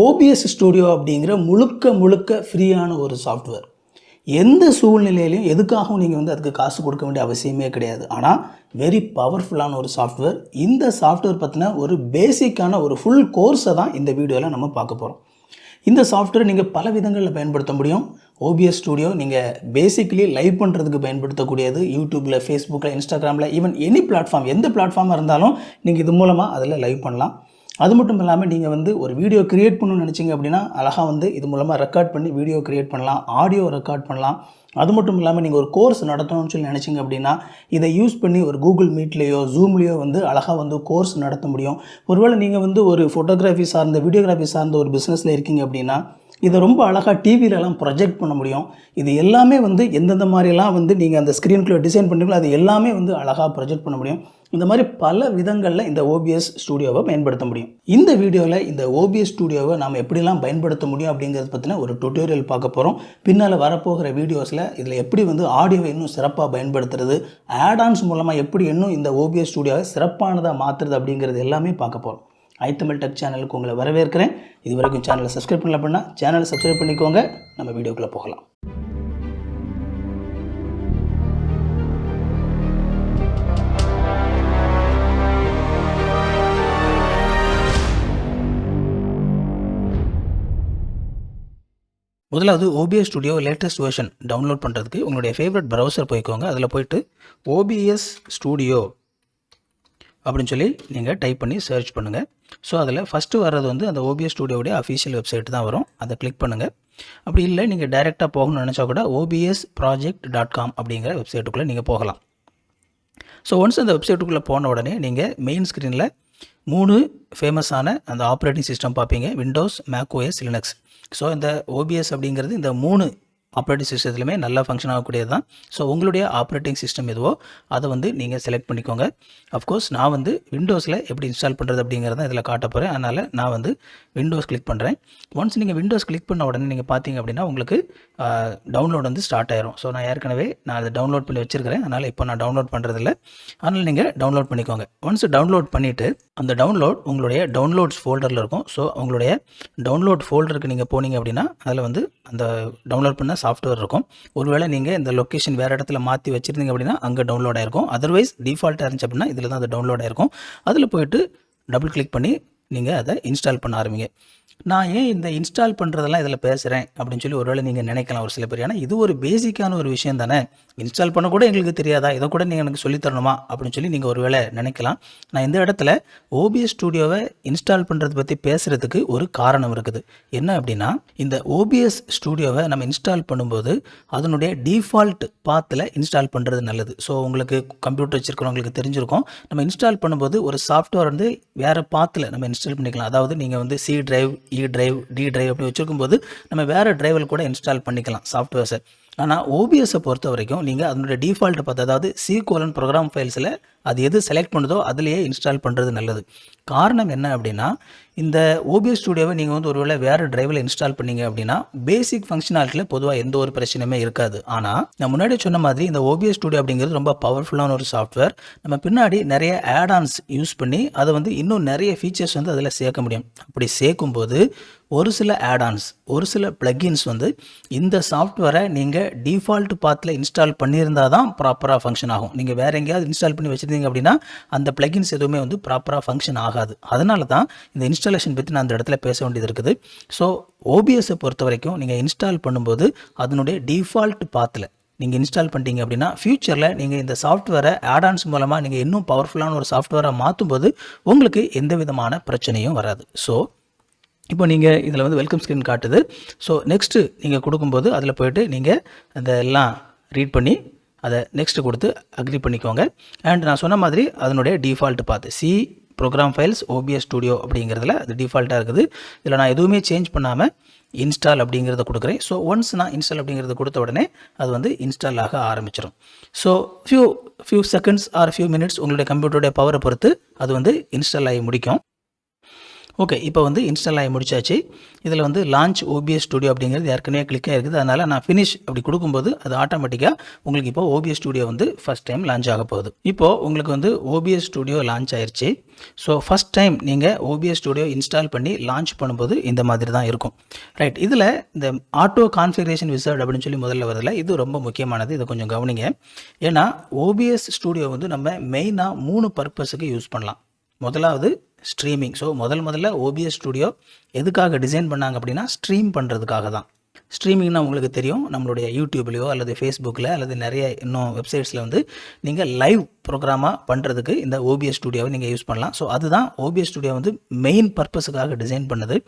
OPS studio அப்படிங்கிற முழுக்க ஃப்ரீயான ஒரு சாஃப்ட்வேர். எந்த சூழ்நிலையிலையும் எதுக்காகவும் நீங்கள் அதுக்கு காசு கொடுக்க வேண்டிய அவசியமே கிடையாது. ஆனால் வெரி பவர்ஃபுல்லான ஒரு சாஃப்ட்வேர். இந்த சாஃப்ட்வேர் பற்றின ஒரு பேசிக்கான ஒரு ஃபுல் கோர்ஸை தான் இந்த வீடியோவில் நம்ம பார்க்க போகிறோம். இந்த சாஃப்ட்வேர் நீங்கள் பல விதங்களில் பயன்படுத்த முடியும். ஓபிஎஸ் ஸ்டூடியோ நீங்கள் பேசிக்கலி லைவ் பண்ணுறதுக்கு பயன்படுத்தக்கூடியது. யூடியூப்பில், ஃபேஸ்புக்கில், இன்ஸ்டாகிராமில், ஈவன் எனி பிளாட்ஃபார்ம், எந்த பிளாட்ஃபார்மாக இருந்தாலும் நீங்கள் இது மூலமாக அதில் லைவ் பண்ணலாம். அது மட்டும் இல்லாமல் நீங்கள் ஒரு வீடியோ கிரியேட் பண்ணணும்னு நினச்சிங்க அப்படின்னா அழகாக இது மூலமாக ரெக்கார்ட் பண்ணி வீடியோ கிரியேட் பண்ணலாம், ஆடியோ ரெக்கார்ட் பண்ணலாம். அது மட்டும் இல்லாமல் நீங்கள் ஒரு கோர்ஸ் நடத்தணும்னு சொல்லி நினச்சிங்க அப்படின்னா இதை யூஸ் பண்ணி ஒரு கூகுள் மீட்லேயோ ஜூம்லேயோ அழகாக கோர்ஸ் நடத்த முடியும். ஒருவேளை நீங்கள் ஒரு ஃபோட்டோகிராஃபி சார்ந்த, வீடியோகிராஃபி சார்ந்த ஒரு பிஸ்னஸில் இருக்கீங்க அப்படின்னா இதை ரொம்ப அழகாக டிவிலெலாம் ப்ரொஜெக்ட் பண்ண முடியும். இது எல்லாமே எந்தெந்த மாதிரிலாம் நீங்கள் அந்த ஸ்க்ரீனுக்குள்ளே டிசைன் பண்ணுறீங்களோ அது எல்லாமே அழகாக ப்ரொஜெக்ட் பண்ண முடியும். இந்த மாதிரி பல விதங்களில் இந்த ஓபிஎஸ் ஸ்டூடியோவை பயன்படுத்த முடியும். இந்த வீடியோவில் இந்த ஓபிஎஸ் ஸ்டூடியோவை நாம் எப்படிலாம் பயன்படுத்த முடியும் அப்படிங்கிறத பற்றின ஒரு டுட்டோரியல் பார்க்க போகிறோம். பின்னால் வரப்போகிற வீடியோஸில் இதில் எப்படி ஆடியோவை இன்னும் சிறப்பாக பயன்படுத்துறது, ஆட்-ஆன்ஸ் மூலமாக எப்படி இன்னும் இந்த ஓபிஎஸ் ஸ்டூடியோவை சிறப்பானதாக மாற்றுறது அப்படிங்கிறது எல்லாமே பார்க்க போகிறோம். ஐத்தமிழ் டெக் சேனலுக்கு உங்களை வரவேற்கிறேன். இது வரைக்கும் சேனலை சப்ஸ்கிரைப் பண்ணல அப்படின்னா சேனலை சப்ஸ்கிரைப் பண்ணிக்கோங்க. நம்ம வீடியோக்குள்ளே போகலாம். முதலாவது OPS studio latest version download பண்ணுறதுக்கு உங்களுடைய ஃபேவரட் ப்ரௌசர் போய்க்கோங்க. அதில் போய்ட்டு ஓபிஎஸ் ஸ்டூடியோ அப்படின்னு சொல்லி நீங்கள் டைப் பண்ணி சர்ச் பண்ணுங்கள். ஸோ அதில் ஃபஸ்ட்டு வர்றது அந்த ஓபிஎஸ் ஸ்டூடியோடைய அஃபீஷியல் வெப்சைட் தான் வரும். அதை கிளிக் பண்ணுங்கள். அப்படி இல்லை நீங்கள் டைரெக்டாக போகணும்னு நினச்சா கூட obsproject.com அப்படிங்கிற வெப்சைட்டுக்குள்ளே நீங்கள் போகலாம். ஸோ ஒன்ஸ் அந்த வெப்சைட்டுக்குள்ளே போன உடனே நீங்கள் மெயின் ஸ்க்ரீனில் 3 ஃபேமஸான அந்த ஆப்ரேட்டிங் சிஸ்டம் பார்ப்பீங்க. Windows, macOS, Linux. ஸோ இந்த ஓபிஎஸ் அப்படிங்கிறது இந்த 3 ஆப்ரேட்டிங் சிஸ்டத்துலையுமே நல்லா ஃபங்க்ஷன் ஆகக்கூடியது தான். ஸோ உங்களுடைய ஆப்ரேட்டிங் சிஸ்டம் எதுவோ அதை நீங்கள் செலக்ட் பண்ணிக்கோங்க. அஃப்கோர்ஸ் நான் விண்டோஸில் எப்படி இன்ஸ்டால் பண்ணுறது அப்படிங்கிறத இதில் காட்ட போகிறேன். அதனால் நான் விண்டோஸ் கிளிக் பண்ணுறேன். ஒன்ஸ் நீங்கள் விண்டோஸ் கிளிக் பண்ண உடனே நீங்கள் பார்த்தீங்க அப்படின்னா உங்களுக்கு டவுன்லோட் ஸ்டார்ட் ஆயிரும். ஸோ நான் ஏற்கனவே அதை டவுன்லோட் பண்ணி வச்சுருக்கிறேன். அதனால் இப்போ நான் டவுன்லோட் பண்ணுறதில்ல. அதனால் நீங்கள் டவுன்லோட் பண்ணிக்கோங்க. ஒன்ஸ் டவுன்லோட் பண்ணிவிட்டு அந்த டவுன்லோட் உங்களுடைய டவுன்லோட்ஸ் ஃபோல்டரில் இருக்கும். ஸோ உங்களுடைய டவுன்லோட் ஃபோல்டருக்கு நீங்கள் போனீங்க அப்படின்னா அதில் அந்த டவுன்லோட் பண்ண சாஃப்ட்வேர் இருக்கும். ஒருவேளை நீங்கள் இந்த லொக்கேஷன் வேறு இடத்துல மாற்றி வச்சுருந்தீங்க அப்படின்னா அங்கே டவுன்லோட் ஆகிருக்கும். அதர்வைஸ் டிஃபால்ட்டாக இருந்துச்சு அப்படின்னா இதில் தான் அது டவுன்லோட் ஆகிருக்கும். அதில் போய்ட்டு டபுள் கிளிக் பண்ணி நீங்கள் அதை இன்ஸ்டால் பண்ண ஆரம்பிங்க. நான் ஏன் இந்த இன்ஸ்டால் பண்ணுறதெல்லாம் இதில் பேசுகிறேன் அப்படின்னு சொல்லி ஒருவேளை நீங்கள் நினைக்கலாம் ஒரு சில பேர். ஏன்னா இது ஒரு பேசிக்கான ஒரு விஷயம் தானே, இன்ஸ்டால் பண்ண கூட எங்களுக்கு தெரியாதா, இதை கூட நீங்கள் எனக்கு சொல்லித்தரணுமா அப்படின்னு சொல்லி நீங்கள் ஒருவேளை நினைக்கலாம். நான் இந்த இடத்துல ஓபிஎஸ் ஸ்டூடியோவை இன்ஸ்டால் பண்ணுறது பற்றி பேசுகிறதுக்கு ஒரு காரணம் இருக்குது. என்ன அப்படின்னா இந்த ஓபிஎஸ் ஸ்டூடியோவை நம்ம இன்ஸ்டால் பண்ணும்போது அதனுடைய டிஃபால்ட் பாத்தில் இன்ஸ்டால் பண்ணுறது நல்லது. ஸோ உங்களுக்கு கம்ப்யூட்டர் வச்சுருக்கிறவங்களுக்கு தெரிஞ்சிருக்கும். நம்ம இன்ஸ்டால் பண்ணும்போது ஒரு சாஃப்ட்வேர் வேறு பாத்தில் நம்ம இன்ஸ்டால் பண்ணிக்கலாம். அதாவது நீங்கள் சி டிரைவ், இ டிரைவ், டி டிரைவ் அப்படி வச்சுருக்கும்போது நம்ம வேறு டிரைவில் கூட இன்ஸ்டால் பண்ணிக்கலாம் சாஃப்ட்வேர்ஸை. ஆனால் ஓபிஎஸ்ஸை பொறுத்த வரைக்கும் நீங்கள் அதனுடைய டிஃபால்ட்டை பார்த்து, அதாவது C:, ப்ரோக்ராம் ஃபைல்ஸில் அது எது செலக்ட் பண்ணுதோ அதிலேயே இன்ஸ்டால் பண்ணுறது நல்லது. காரணம் என்ன அப்படின்னா இந்த ஓபிஎஸ் ஸ்டூடியோவை நீங்கள் ஒருவேளை வேறு டிரைவில் இன்ஸ்டால் பண்ணீங்க அப்படின்னா பேசிக் ஃபங்க்ஷனாலிட்டியில் பொதுவாக எந்த ஒரு பிரச்சனையுமே இருக்காது. ஆனால் நான் முன்னாடி சொன்ன மாதிரி இந்த ஓபிஎஸ் ஸ்டூடியோ அப்படிங்கிறது ரொம்ப பவர்ஃபுல்லான ஒரு சாஃப்ட்வேர். நம்ம பின்னாடி நிறைய ஆட்-ஆன்ஸ் யூஸ் பண்ணி அதை இன்னும் நிறைய ஃபீச்சர்ஸ் அதில் சேர்க்க முடியும். அப்படி சேர்க்கும்போது ஒரு சில ஆட்-ஆன்ஸ், ஒரு சில ப்ளகின்ஸ் இந்த சாஃப்ட்வேரை நீங்கள் டிஃபால்ட் பாத்தில் இன்ஸ்டால் பண்ணியிருந்தால் தான் ப்ராப்பராக ஃபங்க்ஷன் ஆகும். நீங்கள் வேறு எங்கேயாவது இன்ஸ்டால் பண்ணி வச்சுருந்தீங்க அப்படின்னா அந்த ப்ளகின்ஸ் எதுவுமே ப்ராப்பராக ஃபங்க்ஷன் ஆகாது. அதனால தான் இந்த இன்ஸ்டாலேஷன் பற்றி நான் அந்த இடத்துல பேச வேண்டியது இருக்குது. ஸோ ஓபிஎஸ்ஸை பொறுத்த வரைக்கும் நீங்கள் இன்ஸ்டால் பண்ணும்போது அதனுடைய டிஃபால்ட் பாத்தில் நீங்கள் இன்ஸ்டால் பண்ணிட்டீங்க அப்படின்னா ஃப்யூச்சரில் நீங்கள் இந்த சாஃப்ட்வேரை ஆட்-ஆன்ஸ் மூலமாக நீங்கள் இன்னும் பவர்ஃபுல்லான ஒரு சாஃப்ட்வேரை மாற்றும்போது உங்களுக்கு எந்த விதமான பிரச்சனையும் வராது. ஸோ இப்போ நீங்கள் இதில் வெல்கம் ஸ்க்ரீன் காட்டுது. ஸோ நெக்ஸ்ட்டு நீங்கள் கொடுக்கும்போது அதில் போய்ட்டு நீங்கள் அதெல்லாம் ரீட் பண்ணி அதை நெக்ஸ்ட்டு கொடுத்து அக்ரி பண்ணிக்கோங்க. அண்ட் நான் சொன்ன மாதிரி அதனுடைய டிஃபால்ட் பார்த்து C program files OBS studio அப்படிங்கிறதுல அது டிஃபால்ட்டாக இருக்குது. இதில் நான் எதுவுமே சேஞ்ச் பண்ணாமல் இன்ஸ்டால் அப்படிங்கிறத கொடுக்குறேன். ஸோ ஒன்ஸ் நான் இன்ஸ்டால் அப்படிங்கிறத கொடுத்த உடனே அது இன்ஸ்டால் ஆக ஆரம்பிச்சிடும். So few seconds R few minutes உங்களுடைய கம்ப்யூட்டருடைய பவரை பொறுத்து அது இன்ஸ்டால் ஆகி முடிக்கும். ஓகே, இப்போ வந்து இன்ஸ்டால் ஆகி முடிச்சாச்சு. இதில் வந்து லான்ச் OBS ஸ்டுடியோ அப்படிங்கிறது ஏற்கனவே கிளிக் ஆகிருக்குது. அதனால் நான் ஃபினிஷ் அப்படி கொடுக்கும்போது அது ஆட்டோமேட்டிக்காக உங்களுக்கு இப்போ OBS ஸ்டுடியோ வந்து ஃபஸ்ட் டைம் லான்ச் ஆக போகுது. இப்போது உங்களுக்கு வந்து OBS ஸ்டுடியோ லான்ச் ஆயிடுச்சு. ஸோ ஃபஸ்ட் டைம் நீங்கள் OBS ஸ்டுடியோ இன்ஸ்டால் பண்ணி லான்ச் பண்ணும்போது இந்த மாதிரி தான் இருக்கும். ரைட், இதில் இந்த ஆட்டோ கான்ஃபிகரேஷன் விசார்ட் அப்படின்னு சொல்லி முதல்ல வரதில்ல. இது ரொம்ப முக்கியமானது, இதை கொஞ்சம் கவனிங்க. ஏன்னா OBS ஸ்டுடியோ வந்து நம்ம மெயினாக 3 பர்பஸுக்கு யூஸ் பண்ணலாம். முதலாவது ஸ்ட்ரீமிங். ஸோ முதல்ல OBS ஸ்டுடியோ எதுக்காக டிசைன் பண்ணாங்க அப்படின்னா ஸ்ட்ரீம் பண்ணுறதுக்காக தான். ஸ்ட்ரீமிங்னா உங்களுக்கு தெரியும், நம்மளுடைய யூடியூப்லேயோ அல்லது ஃபேஸ்புக்கில் அல்லது நிறைய இன்னும் வெப்சைட்ஸில் வந்து நீங்கள் லைவ் ப்ரோக்ராமாக பண்ணுறதுக்கு இந்த OBS ஸ்டுடியோவை நீங்கள் யூஸ் பண்ணலாம். ஸோ அதுதான் OBS ஸ்டுடியோ வந்து மெயின் பர்பஸுக்காக டிசைன் பண்ணது.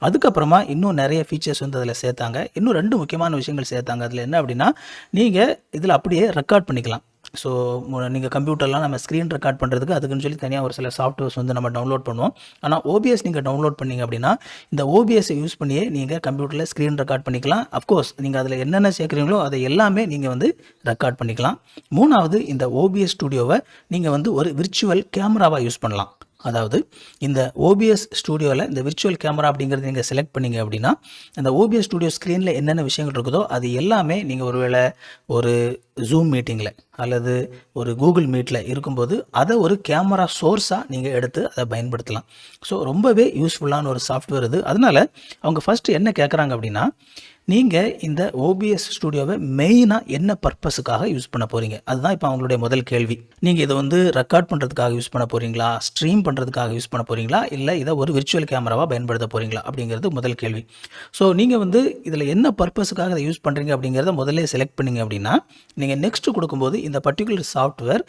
அதுக்கப்புறமா இன்னும் நிறைய ஃபீச்சர்ஸ் வந்து அதில் சேர்த்தாங்க. இன்னும் 2 முக்கியமான விஷயங்கள் சேர்த்தாங்க. அதில் என்ன அப்படின்னா, நீங்கள் இதில் அப்படியே ரெக்கார்ட் பண்ணிக்கலாம். ஸோ நீங்கள் கம்ப்யூட்டர்லாம் நம்ம ஸ்க்ரீன் ரெக்கார்ட் பண்ணுறதுக்கு அதுக்குன்னு சொல்லி தனியாக ஒரு சில சாஃப்ட்வேர்ஸ் வந்து நம்ம டவுன்லோட் பண்ணுவோம். ஆனால் OBS நீங்கள் டவுன்லோட் பண்ணிங்க அப்படின்னா இந்த OBSஐ யூஸ் பண்ணியே நீங்கள் கம்ப்யூட்டரில் ஸ்க்ரீன் ரெக்கார்ட் பண்ணிக்கலாம். அஃப்கோர்ஸ் நீங்கள் அதில் என்னென்ன சேர்க்குறீங்களோ அதை எல்லாமே நீங்கள் வந்து ரெக்கார்ட் பண்ணிக்கலாம். 3வது, இந்த OBS ஸ்டுடியோவை நீங்கள் வந்து ஒரு விர்ச்சுவல் கேமராவாக யூஸ் பண்ணலாம். அதாவது இந்த OBS ஸ்டுடியோவில் இந்த விர்ச்சுவல் கேமரா அப்படிங்கிறது நீங்கள் செலக்ட் பண்ணிங்க அப்படின்னா அந்த OBS ஸ்டுடியோ ஸ்க்ரீனில் என்னென்ன விஷயங்கள் இருக்குதோ அது எல்லாமே நீங்கள் ஒருவேளை ஒரு ஜூம் மீட்டிங்கில் அல்லது ஒரு கூகுள் மீட்டில் இருக்கும்போது அதை ஒரு கேமரா சோர்ஸாக நீங்கள் எடுத்து அதை பயன்படுத்தலாம். ஸோ ரொம்பவே யூஸ்ஃபுல்லான ஒரு சாஃப்ட்வேர் இது. அதனால் அவங்க ஃபஸ்ட்டு என்ன கேட்குறாங்க அப்படின்னா, நீங்கள் இந்த OBS ஸ்டுடியோவை மெயினாக என்ன பர்பஸுக்காக யூஸ் பண்ண போகிறீங்க, அதுதான் இப்போ அவங்களுடைய முதல் கேள்வி. நீங்கள் இதை வந்து ரெக்கார்ட் பண்ணுறதுக்காக யூஸ் பண்ண போகிறீங்களா, ஸ்ட்ரீம் பண்ணுறதுக்காக யூஸ் பண்ண போகிறீங்களா, இல்லை இதை ஒரு விர்ச்சுவல் கேமராவாக பயன்படுத்த போகிறீங்களா அப்படிங்கிறது முதல் கேள்வி. ஸோ நீங்கள் வந்து இதில் என்ன பர்பஸுக்காக இதை யூஸ் பண்ணுறீங்க அப்படிங்கிறத முதல்ல செலக்ட் பண்ணிங்க அப்படின்னா நீங்கள் நெக்ஸ்ட்டு கொடுக்கும்போது இந்த பர்டிகுலர் சாஃப்ட்வேர்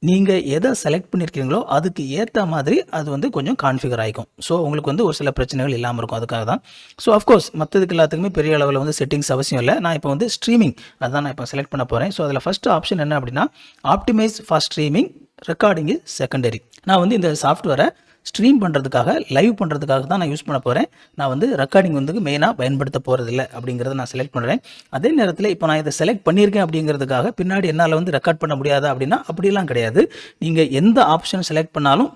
நீங்கள் எதை செலக்ட் பண்ணியிருக்கீங்களோ அதுக்கு ஏற்ற மாதிரி அது வந்து கொஞ்சம் கான்ஃபிகர் ஆகிக்கும். ஸோ உங்களுக்கு வந்து ஒரு சில பிரச்சனைகள் இல்லாமல் இருக்கும். அதுக்காக தான். ஸோ அஃப்கோர்ஸ் மற்றதுக்கு எல்லாத்துக்குமே பெரிய அளவில் வந்து செட்டிங்ஸ் அவசியம் இல்லை. நான் இப்போ வந்து ஸ்ட்ரீமிங் அதுதான் நான் இப்போ செலக்ட் பண்ண போகிறேன். ஸோ அதில் ஃபஸ்ட்டு ஆப்ஷன் என்ன அப்படின்னா, optimise for streaming, recording is secondary. நான் வந்து இந்த சாஃப்ட்வேரை ஸ்ட்ரீம் பண்ணுறதுக்காக லைவ் பண்ணுறதுக்காக தான் நான் யூஸ் பண்ண போகிறேன். நான் வந்து ரெக்கார்டிங் வந்து மெயினாக பயன்படுத்த போகிறதில்ல அப்படிங்கிறத நான் செலக்ட் பண்ணுறேன். அதே நேரத்தில் இப்போ நான் இதை செலக்ட் பண்ணியிருக்கேன் அப்படிங்கிறதுக்காக பின்னாடி என்னால் வந்து ரெக்கார்ட் பண்ண முடியாதா அப்படின்னா அப்படிலாம் கிடையாது. நீங்கள் எந்த ஆப்ஷன் செலக்ட் பண்ணாலும்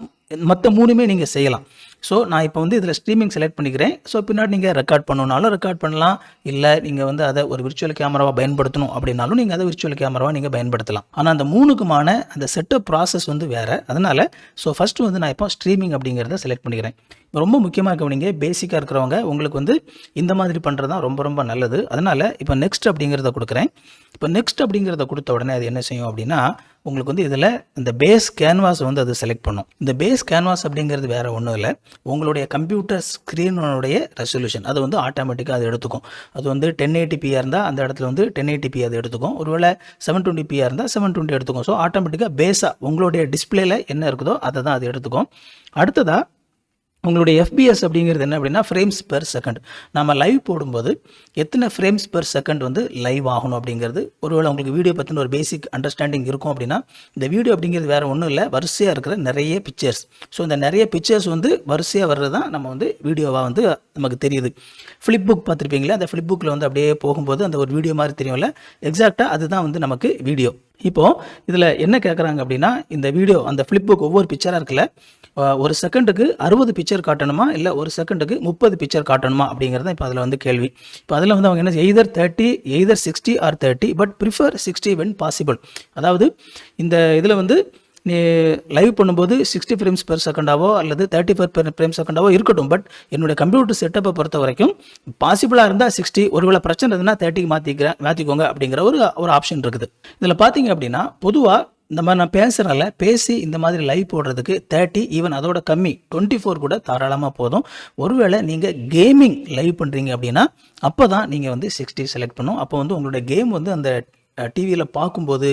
மற்ற 3மே நீங்கள் செய்யலாம். ஸோ நான் இப்போ வந்து இதில் ஸ்ட்ரீமிங் செலக்ட் பண்ணிக்கிறேன். ஸோ பின்னாடி நீங்கள் ரெக்கார்ட் பண்ணணுன்னாலும் ரெக்கார்ட் பண்ணலாம், இல்லை நீங்கள் வந்து அதை ஒரு விர்ச்சுவல் கேமராவாக பயன்படுத்தணும் அப்படின்னாலும் நீங்கள் அதை விர்ச்சுவல் கேமராவாக நீங்கள் பயன்படுத்தலாம். ஆனால் அந்த 3க்குமான அந்த செட்டப் ப்ராசஸ் வந்து வேறு. அதனால் ஸோ ஃபஸ்ட்டு வந்து நான் இப்போ ஸ்ட்ரீமிங் அப்படிங்கிறத செலக்ட் பண்ணிக்கிறேன். ரொம்ப முக்கியமாக கவனிங்க, பேசிக்காக இருக்கிறவங்க உங்களுக்கு வந்து இந்த மாதிரி பண்ணுறது தான் ரொம்ப ரொம்ப நல்லது. அதனால் இப்போ நெக்ஸ்ட் அப்படிங்கிறத கொடுக்குறேன். இப்போ நெக்ஸ்ட் அப்படிங்கிறத கொடுத்த உடனே அது என்ன செய்யும் அப்படின்னா, உங்களுக்கு வந்து இதில் இந்த பேஸ் கேன்வாஸ் வந்து அது செலக்ட் பண்ணும். இந்த பேஸ் கேன்வாஸ் அப்படிங்கிறது வேறு ஒன்றும் இல்லை, உங்களுடைய கம்ப்யூட்டர் ஸ்க்ரீனுடைய ரெசல்யூஷன் அது வந்து ஆட்டோமேட்டிக்காக அது எடுத்துக்கும். அது வந்து 1080p இருந்தால் அந்த இடத்துல வந்து 1080p அது எடுத்துக்கும். ஒருவேளை 720p இருந்தால் 720 எடுத்துக்கும். ஸோ ஆட்டோமேட்டிக்காக பேஸாக உங்களுடைய டிஸ்பிளேல என்ன இருக்குதோ அதை தான் அது எடுத்துக்கும். அடுத்ததாக உங்களுடைய FPS அப்படிங்கிறது என்ன அப்படின்னா, ஃப்ரேம்ஸ் பெர் செகண்ட். நம்ம லைவ் போடும்போது எத்தனை ஃப்ரேம்ஸ் பெர் செகண்ட் வந்து லைவ் ஆகணும் அப்படிங்கிறது, ஒருவேளை உங்களுக்கு வீடியோ பற்றின ஒரு பேசிக் அண்டர்ஸ்டாண்டிங் இருக்கும் அப்படின்னா, இந்த வீடியோ அப்படிங்கிறது வேறு ஒன்றும் இல்லை, வரிசையாக இருக்கிற நிறைய பிக்சர்ஸ். ஸோ இந்த நிறைய பிக்சர்ஸ் வந்து வரிசையாக வர்றது தான் நம்ம வந்து வீடியோவாக வந்து நமக்கு தெரியுது. ஃப்ளிப் புக் பார்த்துருப்பீங்களா, அந்த ஃப்ளிப் புக்கில் வந்து அப்படியே போகும்போது அந்த ஒரு வீடியோ மாதிரி தெரியும்ல, எக்ஸாக்டாக அதுதான் வந்து நமக்கு வீடியோ. இப்போது இதில் என்ன கேட்குறாங்க அப்படின்னா, இந்த வீடியோ அந்த ஃப்ளிப் புக் ஒவ்வொரு பிக்சராக இருக்குல்ல, ஒரு செகண்டுக்கு 60 பிக்சர் காட்டணுமா, இல்லை ஒரு செகண்டுக்கு 30 பிக்சர் காட்டணுமா அப்படிங்கிறது இப்போ அதில் வந்து கேள்வி. இப்போ அதில் வந்து அவங்க என்ன, either 60 or 30 but prefer 60 when possible. அதாவது இந்த இதில் வந்து நீ லைவ் பண்ணும்போது 60 ஃப்ரேம்ஸ் பெர் செகண்டாவோ அல்லது 35 ஃப்ரேம்ஸ் செகண்டாவோ இருக்கட்டும், பட் என்னுடைய கம்ப்யூட்டர் செட்டப்பை பொறுத்த வரைக்கும் பாசிபிளாக இருந்தால் 60, ஒருவேளை பிரச்சனை இருந்தால் 30க்கு மாற்றிக்கோங்க அப்படிங்கிற ஒரு ஆப்ஷன் இருக்குது. இதில் பார்த்தீங்க அப்படின்னா பொதுவாக இந்த மாதிரி நான் பேசுகிறேன்ல, பேசி இந்த மாதிரி லைவ் போடுறதுக்கு 30, ஈவன் அதோட கம்மி 24 கூட தாராளமாக போதும். ஒருவேளை நீங்கள் கேமிங் லைவ் பண்ணுறீங்க அப்படின்னா அப்போ தான் நீங்கள் வந்து 60 செலக்ட் பண்ணும். அப்போ வந்து உங்களுடைய கேம் வந்து அந்த டிவியில் பார்க்கும்போது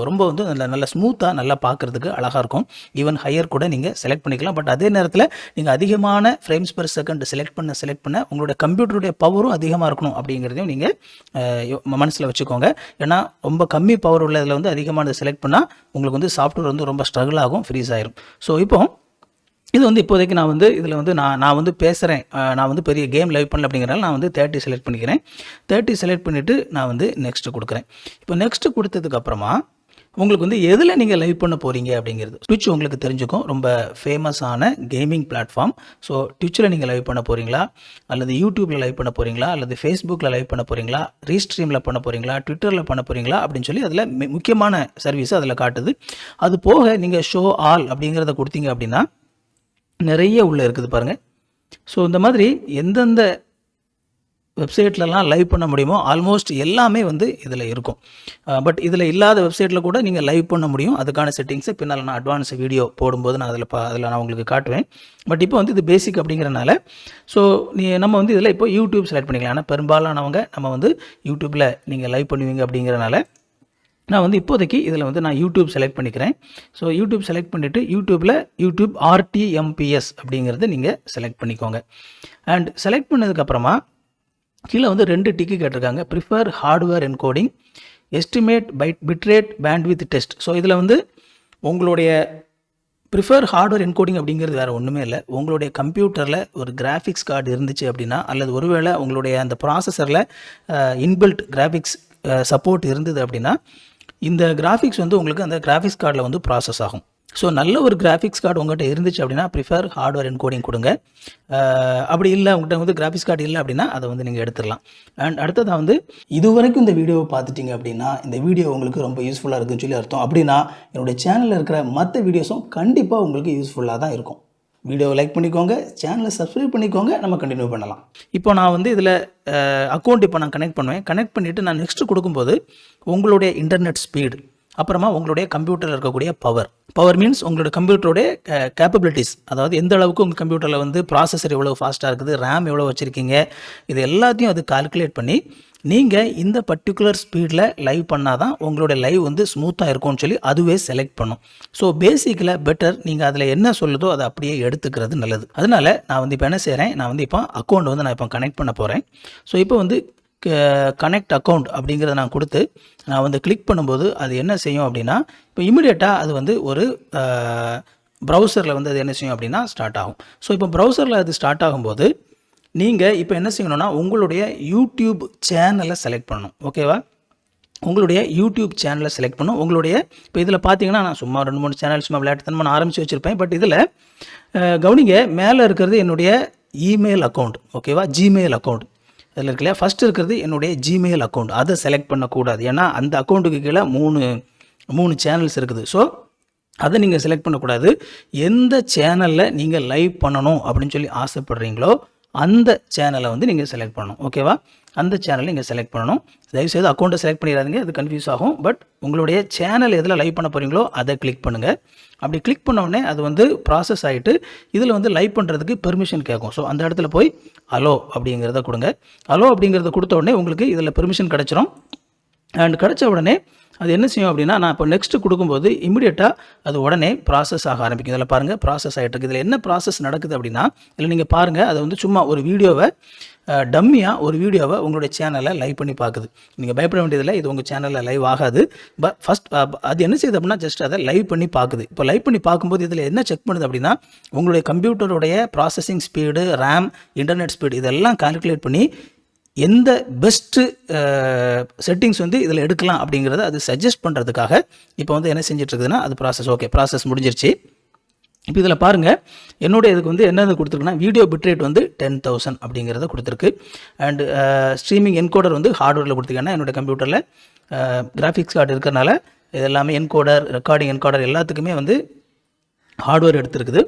ரொம்ப வந்து நல்ல ஸ்மூத்தாக நல்லா பார்க்குறதுக்கு அழகாக இருக்கும். ஈவன் ஹையர் கூட நீங்கள் செலக்ட் பண்ணிக்கலாம். பட் அதே நேரத்தில் நீங்கள் அதிகமான ஃப்ரேம்ஸ் பெர் செகண்ட் செலக்ட் பண்ண உங்களுடைய கம்ப்யூட்டருடைய பவரும் அதிகமாக இருக்கணும் அப்படிங்கிறதையும் நீங்கள் மனசில் வச்சுக்கோங்க. ஏன்னா ரொம்ப கம்மி பவர் உள்ளதில் வந்து அதிகமானதை செலக்ட் பண்ணால் உங்களுக்கு வந்து சாஃப்ட்வேர் வந்து ரொம்ப ஸ்ட்ரகிள் ஆகும், ஃப்ரீஸ் ஆயிரும். ஸோ இப்போ இது வந்து இப்போதைக்கு நான் வந்து இதில் வந்து நான் வந்து பேசுகிறேன், நான் வந்து பெரிய கேம் லைவ் பண்ணல அப்படிங்கிறனால நான் வந்து 30 செலக்ட் பண்ணிக்கிறேன். 30 செலக்ட் பண்ணிவிட்டு நான் வந்து நெக்ஸ்ட்டு கொடுக்குறேன். இப்போ நெக்ஸ்ட்டு கொடுத்ததுக்கப்புறமா உங்களுக்கு வந்து எதில் நீங்கள் லைவ் பண்ண போகிறீங்க அப்படிங்கிறது. ட்விட்ச் உங்களுக்கு தெரிஞ்சுக்கும், ரொம்ப ஃபேமஸான கேமிங் பிளாட்ஃபார்ம். ஸோ ட்விட்சில் நீங்கள் லைவ் பண்ண போகிறீங்களா, அல்லது யூடியூப்பில் லைவ் பண்ண போகிறீங்களா, அல்லது ஃபேஸ்புக்கில் லைவ் பண்ண போகிறீங்களா, ரீஸ்ட்ரீமில் பண்ண போகிறீங்களா, ட்விட்டரில் பண்ண போகிறீங்களா அப்படின்னு சொல்லி அதில் முக்கியமான சர்வீஸ் அதில் காட்டுது. அது போக நீங்கள் ஷோ ஆல் அப்படிங்கிறத கொடுத்தீங்க அப்படின்னா நிறைய உள்ளே இருக்குது பாருங்கள். ஸோ இந்த மாதிரி எந்தெந்த வெப்சைட்லலாம் லைவ் பண்ண முடியுமோ ஆல்மோஸ்ட் எல்லாமே வந்து இதில் இருக்கும். பட் இதில் இல்லாத வெப்சைட்டில் கூட நீங்கள் லைவ் பண்ண முடியும். அதுக்கான செட்டிங்ஸை பின்னால் நான் அட்வான்ஸ் வீடியோ போடும்போது நான் அதில் நான் உங்களுக்கு காட்டுவேன். பட் இப்போ வந்து இது பேசிக் அப்படிங்கிறனால ஸோ நம்ம வந்து இதில் இப்போ யூடியூப் செலக்ட் பண்ணிக்கலாம். ஆனால் பெரும்பாலானவங்க நம்ம வந்து யூடியூப்பில் நீங்கள் லைவ் பண்ணுவீங்க அப்படிங்கிறனால நான் வந்து இப்போதைக்கு இதில் வந்து நான் யூடியூப் செலக்ட் பண்ணிக்கிறேன். ஸோ யூடியூப் செலக்ட் பண்ணிவிட்டு யூடியூப்பில் யூடியூப் RTMPS அப்படிங்கிறத நீங்கள் செலக்ட் பண்ணிக்கோங்க. அண்ட் செலக்ட் பண்ணதுக்கப்புறமா கீழே வந்து 2 டிக்கு கேட்டிருக்காங்க. Prefer hardware encoding, estimate bitrate bandwidth test. So இதில் வந்து உங்களுடைய ப்ரிஃபர் ஹார்ட்வேர் என்கோடிங் அப்படிங்கிறது வேறு ஒன்றுமே இல்லை. உங்களுடைய கம்ப்யூட்டரில் ஒரு கிராஃபிக்ஸ் கார்டு இருந்துச்சு அப்படின்னா, அல்லது ஒருவேளை உங்களுடைய அந்த ப்ராசஸரில் இன்பில்ட் கிராஃபிக்ஸ் சப்போர்ட் இருந்தது அப்படின்னா, இந்த கிராஃபிக்ஸ் வந்து உங்களுக்கு அந்த கிராஃபிக்ஸ் கார்டில் வந்து ப்ராசஸ் ஆகும். ஸோ நல்ல ஒரு கிராஃபிக்ஸ் கார்டு உங்கள்கிட்ட இருந்துச்சு அப்படின்னா ப்ரிஃபர் ஹார்ட்வேர் என்கோடிங் கொடுங்க. அப்படி இல்லை உங்கள்கிட்ட வந்து கிராஃபிக்ஸ் கார்டு இல்லை அப்படின்னா அதை வந்து நீங்கள் எடுத்துடலாம். அண்ட் அடுத்ததாக வந்து இது வரைக்கும் இந்த வீடியோவை பார்த்துட்டிங்க அப்படின்னா இந்த வீடியோ உங்களுக்கு ரொம்ப யூஸ்ஃபுல்லாக இருக்குன்னு சொல்லி அர்த்தம். அப்படின்னா என்னுடைய சேனலில் இருக்கிற மற்ற வீடியோஸும் கண்டிப்பாக உங்களுக்கு யூஸ்ஃபுல்லாக தான் இருக்கும். வீடியோவை லைக் பண்ணிக்கோங்க, சேனலை சப்ஸ்கிரைப் பண்ணிக்கோங்க, நம்ம கண்டினியூ பண்ணலாம். இப்போ நான் வந்து இதில் அக்கௌண்ட் இப்போ நான் கனெக்ட் பண்ணுவேன். கனெக்ட் பண்ணிவிட்டு நான் நெக்ஸ்ட்டு கொடுக்கும்போது உங்களுடைய இன்டர்நெட் ஸ்பீடு, அப்புறமா உங்களுடைய கம்ப்யூட்டரில் இருக்கக்கூடிய பவர் மீன்ஸ் உங்களுடைய கம்ப்யூட்டருடைய கேப்பபிலிட்டிஸ், அதாவது எந்த அளவுக்கு உங்கள் கம்ப்யூட்டரில் வந்து ப்ராசஸர் எவ்வளோ ஃபாஸ்ட்டாக இருக்குது, ரேம் எவ்வளோ வச்சுருக்கீங்க, இது எல்லாத்தையும் அது கால்குலேட் பண்ணி நீங்கள் இந்த பர்டிகுலர் ஸ்பீடில் லைவ் பண்ணால் தான் உங்களுடைய லைவ் வந்து ஸ்மூத்தாக இருக்கும்னு சொல்லி அதுவே செலக்ட் பண்ணும். ஸோ பேசிக்கில் பெட்டர் நீங்கள் அதில் என்ன சொல்லுதோ அதை அப்படியே எடுத்துக்கிறது நல்லது. அதனால் நான் வந்து இப்போ என்ன செய்கிறேன், நான் வந்து இப்போ அக்கௌண்ட் வந்து நான் இப்போ கனெக்ட் பண்ண போகிறேன். ஸோ இப்போ வந்து கனெக்ட் அக்கௌண்ட் அப்படிங்கிறத நான் கொடுத்து நான் வந்து கிளிக் பண்ணும்போது அது என்ன செய்யும் அப்படின்னா, இப்போ இமிடியேட்டாக அது வந்து ஒரு ப்ரௌசரில் வந்து அது என்ன செய்யும் அப்படின்னா ஸ்டார்ட் ஆகும். ஸோ இப்போ ப்ரௌசரில் அது ஸ்டார்ட் ஆகும்போது நீங்கள் இப்போ என்ன செய்யணும்னா உங்களுடைய யூடியூப் சேனலை செலக்ட் பண்ணணும். ஓகேவா, உங்களுடைய யூடியூப் சேனலை செலக்ட் பண்ணணும். உங்களுடைய இப்போ இதில் பார்த்தீங்கன்னா நான் சும்மா 2-3 சேனல் சும்மா விளையாட்டுத்தனமாக நான் ஆரம்பித்து வச்சுருப்பேன். பட் இதில் கவனிங்க, மேலே இருக்கிறது என்னுடைய இமெயில் அக்கௌண்ட். ஓகேவா, ஜிமெயில் அக்கௌண்ட் அதில் இருக்கு இல்லையா. ஃபஸ்ட்டு இருக்கிறது என்னுடைய ஜிமெயில் அக்கௌண்ட், அதை செலக்ட் பண்ணக்கூடாது. ஏன்னா அந்த அக்கௌண்ட்டுக்கு கீழே 3 சேனல்ஸ் இருக்குது. ஸோ அதை நீங்கள் செலக்ட் பண்ணக்கூடாது. எந்த சேனலில் நீங்கள் லைவ் பண்ணணும் அப்படின்னு சொல்லி ஆசைப்படுறீங்களோ அந்த சேனலை வந்து நீங்கள் செலக்ட் பண்ணணும். ஓகேவா, அந்த சேனலை நீங்கள் செலக்ட் பண்ணணும். தயவுசெய்து அக்கௌண்ட்டை செலக்ட் பண்ணிடாதீங்க, அது கன்ஃபியூஸ் ஆகும். பட் உங்களுடைய சேனல் எதில் லைவ் பண்ண போகிறீங்களோ அதை கிளிக் பண்ணுங்கள். அப்படி கிளிக் பண்ண உடனே அது வந்து ப்ராசஸ் ஆகிட்டு இதில் வந்து லைவ் பண்ணுறதுக்கு பெர்மிஷன் கேட்கும். ஸோ அந்த இடத்துல போய் அலோ அப்படிங்கிறத கொடுங்க. அலோ அப்படிங்கிறத கொடுத்த உடனே உங்களுக்கு இதில் பெர்மிஷன் கிடச்சிரும். அண்ட் கிடச்ச உடனே அது என்ன செய்யும் அப்படின்னா, நான் இப்போ நெக்ஸ்ட்டு கொடுக்கும்போது இமிடியேட்டாக அது உடனே ப்ராசஸ் ஆக ஆரம்பிக்கும். இதில் பாருங்கள் ப்ராசஸ் ஆகிட்டு இருக்குது. இதில் என்ன ப்ராசஸ் நடக்குது அப்படின்னா, இதில் நீங்கள் பாருங்கள், அதை வந்து சும்மா ஒரு வீடியோவை டம்மியாக ஒரு வீடியோவை உங்களுடைய சேனலில் லைவ் பண்ணி பார்க்குது. நீங்கள் பயப்பட வேண்டியதில்லை, இது உங்கள் சேனலில் லைவ் ஆகாது. பட் ஃபஸ்ட் அது என்ன செய்யுது அப்படின்னா ஜஸ்ட் அதை லைவ் பண்ணி பார்க்குது. இப்போ லைவ் பண்ணி பார்க்கும்போது இதில் என்ன செக் பண்ணுது அப்படின்னா, உங்களுடைய கம்ப்யூட்டருடைய processing speed, RAM, internet speed இதெல்லாம் கால்குலேட் பண்ணி எந்த பெஸ்ட்டு செட்டிங்ஸ் வந்து இதில் எடுக்கலாம் அப்படிங்கிறத அது சஜஸ்ட் பண்ணுறதுக்காக இப்போ வந்து என்ன செஞ்சிட்ருக்குதுன்னா அது ப்ராசஸ். ஓகே, ப்ராசஸ் முடிஞ்சிருச்சு. இப்போ இதில் பாருங்கள், என்னுடைய இதுக்கு வந்து என்னது கொடுத்துருக்குன்னா வீடியோ பிட்ரேட் வந்து 10,000 அப்படிங்கிறத கொடுத்துருக்கு. அண்டு ஸ்ட்ரீமிங் என்கோடர் வந்து ஹார்ட்வேரில் கொடுத்துருக்கேன்னா என்னுடைய கம்ப்யூட்டரில் கிராஃபிக்ஸ் கார்டு இருக்கிறனால இது எல்லாமே என்கோடர், ரெக்கார்டிங் என்கோடர் எல்லாத்துக்குமே வந்து ஹார்ட்வேர் எடுத்துருக்குது.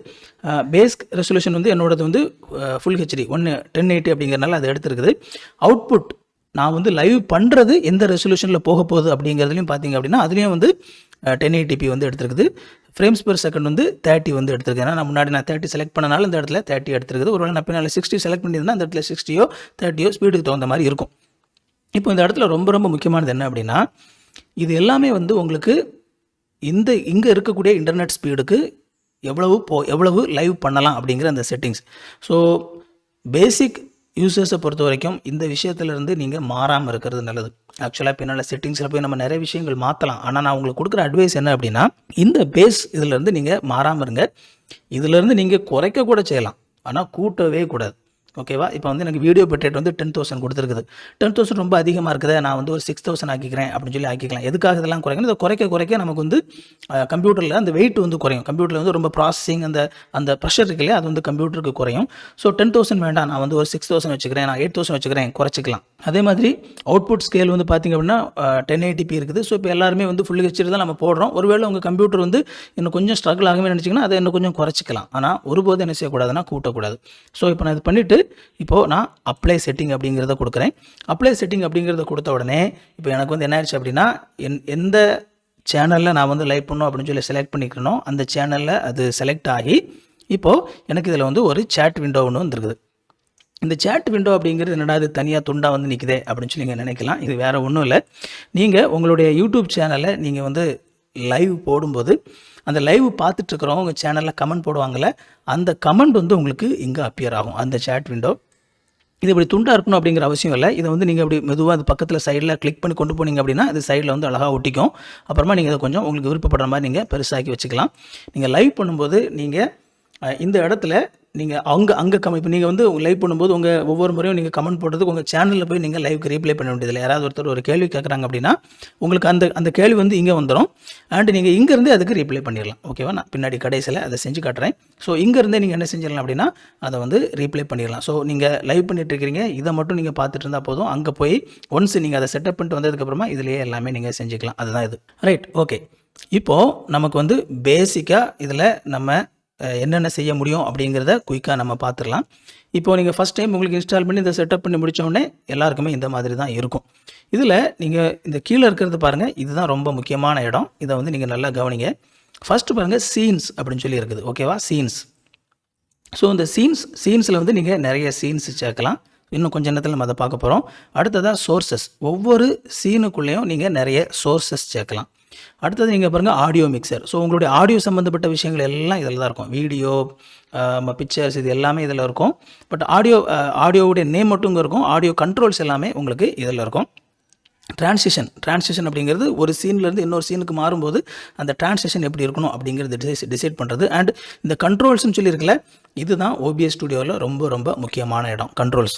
பேஸ் ரெசல்யூஷன் வந்து என்னோடது வந்து ஃபுல் ஹெச்டி 1080 அப்படிங்கிறனால அது எடுத்துருக்குது. அவுட்புட் நான் வந்து லைவ் பண்ணுறது எந்த ரெசல்யூஷனில் போக போகுது அப்படிங்கிறதுலையும் பார்த்தீங்க அப்படின்னா அதுலேயும் வந்து 1080p வந்து எடுத்துருக்குது. ஃப்ரேம்ஸ் பெர் செகண்ட் வந்து 30 வந்து எடுத்துருக்கு. ஏன்னா நான் முன்னாடி நான் 30 செலக்ட் பண்ணனால இந்த இடத்துல 30 எடுத்துருக்குது. ஒருவேளை நான் பின்னால் 60 செலக்ட் பண்ணியிருந்தேன்னா அந்த இடத்துல 60யோ 30யோ ஸ்பீடுக்கு தகுந்த மாதிரி இருக்கும். இப்போ இந்த இடத்துல ரொம்ப ரொம்ப முக்கியமானது என்ன அப்படின்னா, இது எல்லாமே வந்து உங்களுக்கு இங்கே இருக்கக்கூடிய இன்டர்நெட் ஸ்பீடுக்கு எவ்வளவு லைவ் பண்ணலாம் அப்படிங்கிற அந்த செட்டிங்ஸ். ஸோ பேசிக் யூசர்ஸை பொறுத்த வரைக்கும் இந்த விஷயத்துலேருந்து நீங்கள் மாறாமல் இருக்கிறது நல்லது. ஆக்சுவலாக பின்னால் செட்டிங்ஸில் போய் நம்ம நிறைய விஷயங்கள் மாற்றலாம். ஆனால் நான் உங்களுக்கு கொடுக்குற அட்வைஸ் என்ன அப்படின்னா, இந்த பேஸ் இதிலேருந்து நீங்கள் மாறாமல் இருங்க. இதிலேருந்து நீங்கள் குறைக்க கூட செய்யலாம், ஆனால் கூட்டவே கூடாது. ஓகேவா? இப்போ வந்து எனக்கு வீடியோ பிட் ரேட் வந்து 10,000 கொடுத்துருக்குது. 10,000 ரொம்ப அதிகமாக இருக்குதே, நான் வந்து ஒரு 6,000 ஆக்கிக்கிறேன் அப்படின்னு சொல்லி ஆக்கிக்கலாம். எதுக்காக இதெல்லாம் குறைக்கணும்? இதை குறைக்க நமக்கு வந்து கம்ப்யூட்டரில் அந்த வெயிட் வந்து குறையும். கம்ப்யூட்டரில் வந்து ரொம்ப ப்ராசஸிங் அந்த ப்ரெஷர் இருக்கு இல்லையா, அது வந்து கம்ப்யூட்டருக்கு குறையும். ஸோ 10,000 வேண்டாம், நான் வந்து ஒரு 6,000 வச்சுக்கிறேன், நான் 8,000 வச்சுக்கிறேன், குறைச்சிக்கலாம். அதே மாதிரி அவுட்புட் ஸ்கேல் வந்து பார்த்திங்க அப்படின்னா 1080p இருக்குது. ஸோ இப்போ எல்லாருமே வந்து ஃபுல் ஹெச்டி தான் நம்ம போடுறோம். ஒருவேளை உங்கள் கம்ப்யூட்டர் வந்து இன்னும் கொஞ்சம் ஸ்ட்ரகிள் ஆகுமே நினச்சிங்கன்னா அதை இன்னும் கொஞ்சம் குறைச்சிக்கலாம். ஆனால் ஒருபோது என்ன செய்யக்கூடாதுன்னா கூட்டக்கூடாது. ஸோ இப்போ நான் இது பண்ணிவிட்டு இப்போது நான் அப்ளை செட்டிங் அப்படிங்கிறத கொடுக்குறேன். அப்ளை செட்டிங் அப்படிங்கிறத கொடுத்த உடனே இப்போ எனக்கு வந்து என்ன ஆயிடுச்சு அப்படின்னா எந்த சேனலில் நான் வந்து லைவ் பண்ணணும் அப்படின்னு சொல்லி செலக்ட் பண்ணிக்கணும், அந்த சேனலில் அது செலக்ட் ஆகி இப்போது எனக்கு இதில் வந்து ஒரு சேட் விண்டோ ஒன்று வந்துருக்குது. இந்த சேட் விண்டோ அப்படிங்கிறது என்னடா இது தனியாக துண்டாக வந்து நிற்குதே அப்படின்னு சொல்லி நீங்கள் நினைக்கலாம். இது வேறு ஒன்றும் இல்லை. நீங்கள் உங்களுடைய யூடியூப் சேனலை நீங்கள் வந்து லைவ் போடும்போது அந்த லைவ் பார்த்துட்ருக்குறவங்க உங்கள் சேனலில் கமெண்ட் போடுவாங்கள்ல, அந்த கமெண்ட் வந்து உங்களுக்கு இங்கே அப்பியர் ஆகும் அந்த சேட் விண்டோ. இது இப்படி துண்டாக இருக்கணும் அப்படிங்கிற அவசியம் இல்லை. இதை வந்து நீங்கள் அப்படி மெதுவாக அது பக்கத்தில் சைடில் கிளிக் பண்ணி கொண்டு போனீங்க அப்படின்னா அது சைடில் வந்து அழகாக ஒட்டிக்கும். அப்புறமா நீங்கள் இதை கொஞ்சம் உங்களுக்கு விருப்பப்படுற மாதிரி நீங்கள் பெருசாக்கி வச்சுக்கலாம். நீங்கள் லைவ் பண்ணும்போது நீங்கள் இந்த இடத்துல நீங்கள் அங்கே இப்போ நீங்கள் வந்து லைவ் பண்ணும்போது ஒவ்வொரு முறையும் நீங்கள் கமெண்ட் போடுறதுக்கு உங்கள் சேனலில் போய் நீங்கள் லைவுக்கு ரீப்ளை பண்ண வேண்டியதில்லை. யாராவது ஒருத்தர் ஒரு கேள்வி கேட்குறாங்க அப்படின்னா உங்களுக்கு அந்த கேள்வி வந்து இங்கே வந்துடும். அண்ட் நீங்கள் இங்கேருந்தே அதுக்கு ரீப்ளை பண்ணிடலாம். ஓகேவா? நான் பின்னாடி கடைசியில் அதை செஞ்சு காட்டுறேன். ஸோ இங்கேருந்தே நீங்கள் என்ன செஞ்சிடலாம் அப்படின்னா அதை வந்து ரீப்ளை பண்ணிடலாம். ஸோ நீங்கள் லைவ் பண்ணிட்டு இருக்கிறீங்க, இதை மட்டும் நீங்கள் பார்த்துட்டு இருந்தால் போதும். அங்கே போய் ஒன்ஸ் நீங்கள் அதை செட்டப் பண்ணிட்டு வந்ததுக்கப்புறமா இதிலேயே எல்லாமே நீங்கள் செஞ்சுக்கலாம். அதுதான் இது. Right, okay. இப்போது நமக்கு வந்து பேசிக்காக இதில் நம்ம என்னென்ன செய்ய முடியும் அப்படிங்கிறத குயிக்காக நம்ம பார்த்துடலாம். இப்போது நீங்கள் ஃபஸ்ட் டைம் உங்களுக்கு இன்ஸ்டால் பண்ணி இதை செட்டப் பண்ணி முடித்தோடனே எல்லாருக்குமே இந்த மாதிரி தான் இருக்கும். இதில் நீங்கள் இந்த கீழே இருக்கிறது பாருங்கள், இதுதான் ரொம்ப முக்கியமான இடம். இதை வந்து நீங்கள் நல்லா கவனிங்க. ஃபஸ்ட்டு பாருங்கள், சீன்ஸ் அப்படின்னு சொல்லி இருக்குது. ஓகேவா? சீன்ஸ். ஸோ இந்த சீன்ஸில் வந்து நீங்கள் நிறைய சீன்ஸ் சேர்க்கலாம். இன்னும் கொஞ்சம் நேரத்தில் நம்ம அதை பார்க்க போகிறோம். அடுத்ததாக சோர்சஸ். ஒவ்வொரு சீனுக்குள்ளேயும் நீங்கள் நிறைய சோர்சஸ் சேர்க்கலாம். அடுத்தது நீங்கள் பாருங்கள் ஆடியோ மிக்சர். ஸோ உங்களுடைய ஆடியோ சம்மந்தப்பட்ட விஷயங்கள் எல்லாம் இதில் தான் இருக்கும். வீடியோ, பிக்சர்ஸ், இது எல்லாமே இதில் இருக்கும். பட் ஆடியோவுடைய நேம் மட்டும் இங்கே இருக்கும். ஆடியோ கண்ட்ரோல்ஸ் எல்லாமே உங்களுக்கு இதில் இருக்கும். டிரான்சிஷன் அப்படிங்கிறது ஒரு சீன்லேருந்து இன்னொரு சீனுக்கு மாறும்போது அந்த டிரான்சிஷன் எப்படி இருக்கணும் அப்படிங்கிறது டிசைட் பண்ணுறது. அண்ட் இந்த கண்ட்ரோல்ஸ்னு சொல்லியிருக்கல, இதுதான் OBS ஸ்டுடியோவில் ரொம்ப ரொம்ப முக்கியமான இடம், கண்ட்ரோல்ஸ்.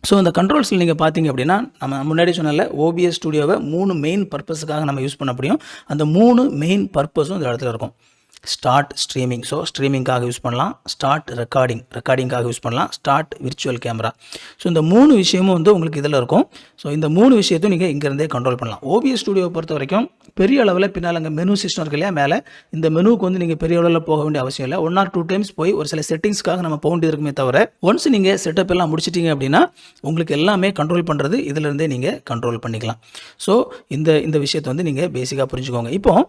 ஸோ அந்த கண்ட்ரோல்ஸில் நீங்கள் பார்த்தீங்க அப்படின்னா நம்ம முன்னாடி சொன்னால OBS ஸ்டுடியோவை 3 மெயின் பர்பஸுக்காக நம்ம யூஸ் பண்ண முடியும். அந்த 3 மெயின் பர்பஸும் இந்த இடத்துல இருக்கும். ஸ்டார்ட் ஸ்ட்ரீமிங், ஸோ ஸ்ட்ரீமிங்காக யூஸ் பண்ணலாம். ஸ்டார்ட் ரெக்கார்டிங்காக யூஸ் பண்ணலாம். Start virtual camera. ஸோ இந்த 3 விஷயமும் வந்து உங்களுக்கு இதில் இருக்கும். ஸோ இந்த 3 விஷயத்தையும் நீங்கள் இங்கேருந்தே கண்ட்ரோல் பண்ணலாம். OBS ஸ்டுடியோவை பொறுத்த வரைக்கும் பெரிய அளவில் பின்னால் அங்கே மெனு சிஸ்டம் இருக்கு இல்லையா, மேலே இந்த மெனுவுக்கு வந்து நீங்கள் பெரிய அளவில் போக வேண்டிய அவசியம் இல்லை. 1 or 2 டைம்ஸ் போய் ஒரு சில செட்டிங்ஸ்க்காக நம்ம போக வேண்டியது இருக்குமே தவிர, ஒன்ஸ் நீங்கள் செட்டப் எல்லாம் முடிச்சிட்டிங்க அப்படின்னா உங்களுக்கு எல்லாமே கண்ட்ரோல் பண்ணுறது இதிலேருந்தே நீங்கள் கண்ட்ரோல் பண்ணிக்கலாம். ஸோ இந்த விஷயத்தை வந்து நீங்கள் பேசிக்காக புரிஞ்சுக்கோங்க. இப்போது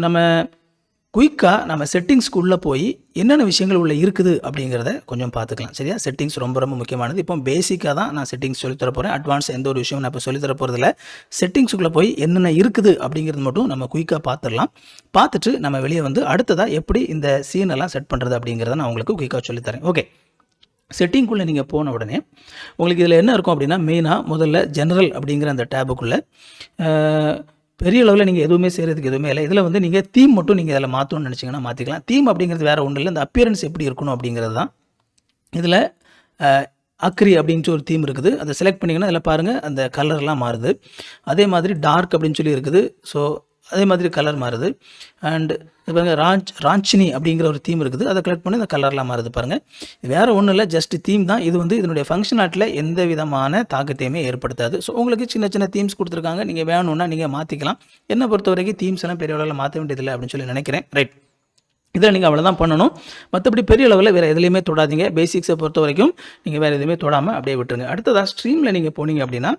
நம்ம குயிக்காக நம்ம செட்டிங்ஸ்க்குள்ளே போய் என்னென்ன விஷயங்கள் உள்ள இருக்குது அப்படிங்கிறத கொஞ்சம் பார்த்துக்கலாம். சரியா? செட்டிங்ஸ் ரொம்ப ரொம்ப முக்கியமானது. இப்போ பேசிக்காக தான் நான் செட்டிங்ஸ் சொல்லித்தர போகிறேன். அட்வான்ஸ் எந்த ஒரு விஷயம் நான் இப்போ சொல்லித்தர போகிறதில்ல. செட்டிங்ஸுக்குள்ளே போய் என்னென்ன இருக்குது அப்படிங்கிறது மட்டும் நம்ம குயிக்காக பார்த்துடலாம். பார்த்துட்டு நம்ம வெளியே வந்து அடுத்ததாக எப்படி இந்த சீனெல்லாம் செட் பண்ணுறது அப்படிங்கிறத நான் உங்களுக்கு குயிக்காக சொல்லித்தரேன். ஓகே, செட்டிங்குள்ளே நீங்கள் போன உடனே உங்களுக்கு இதில் என்ன இருக்கும் அப்படின்னா, மெயினாக முதல்ல ஜெனரல் அப்படிங்கிற அந்த டேபுக்குள்ளே பெரிய அளவில் நீங்கள் எதுவுமே செய்கிறதுக்கு எதுவுமே இல்லை. இதில் வந்து நீங்கள் தீம் மட்டும் நீங்கள் இதில் மாற்றணும்னு நினச்சிங்கன்னா மாற்றிக்கலாம். தீம் அப்படிங்கிறது வேறு ஒன்றும் இல்லை, இந்த அப்பியரன்ஸ் எப்படி இருக்கணும் அப்படிங்கிறது தான். இதில் அக்ரி அப்படின்ட்டு ஒரு தீம் இருக்குது. அதை செலக்ட் பண்ணிங்கன்னா இதில் பாருங்கள் அந்த கலர்லாம் மாறுது. அதே மாதிரி டார்க் அப்படின்னு சொல்லி இருக்குது. ஸோ அதே மாதிரி கலர் மாறுது. அண்ட் பாருங்கள் ராஞ்சினி அப்படிங்கிற ஒரு தீம் இருக்குது. அதை கலெக்ட் பண்ணி இந்த கலர்லாம் மாறுது பாருங்கள். வேறு ஒன்றும் இல்லை, ஜஸ்ட் தீம் தான். இது வந்து இதனுடைய ஃபங்க்ஷனாட்டில் எந்த விதமான தாக்கத்தையுமே ஏற்படுத்தாது. ஸோ உங்களுக்கு சின்ன சின்ன தீம்ஸ் கொடுத்துருக்காங்க, நீங்கள் வேணும்னா நீங்கள் மாற்றிக்கலாம். என்னை பொறுத்த வரைக்கும் தீம்ஸ் எல்லாம் பெரிய அளவில் மாற்ற வேண்டியதில்லை அப்படின்னு சொல்லி நினைக்கிறேன். ரைட், இதில் நீங்கள் அவ்வளோதான் பண்ணணும். மற்றபடி பெரிய அளவில் வேறு எதுலேயுமே தொடாதீங்க. பேசிக்ஸை பொறுத்த வரைக்கும் நீங்கள் வேறு எதுவுமே தொடாமல் அப்படியே விட்டுருங்க. அடுத்ததாக ஸ்ட்ரீமில் நீங்கள் போனீங்க அப்படின்னா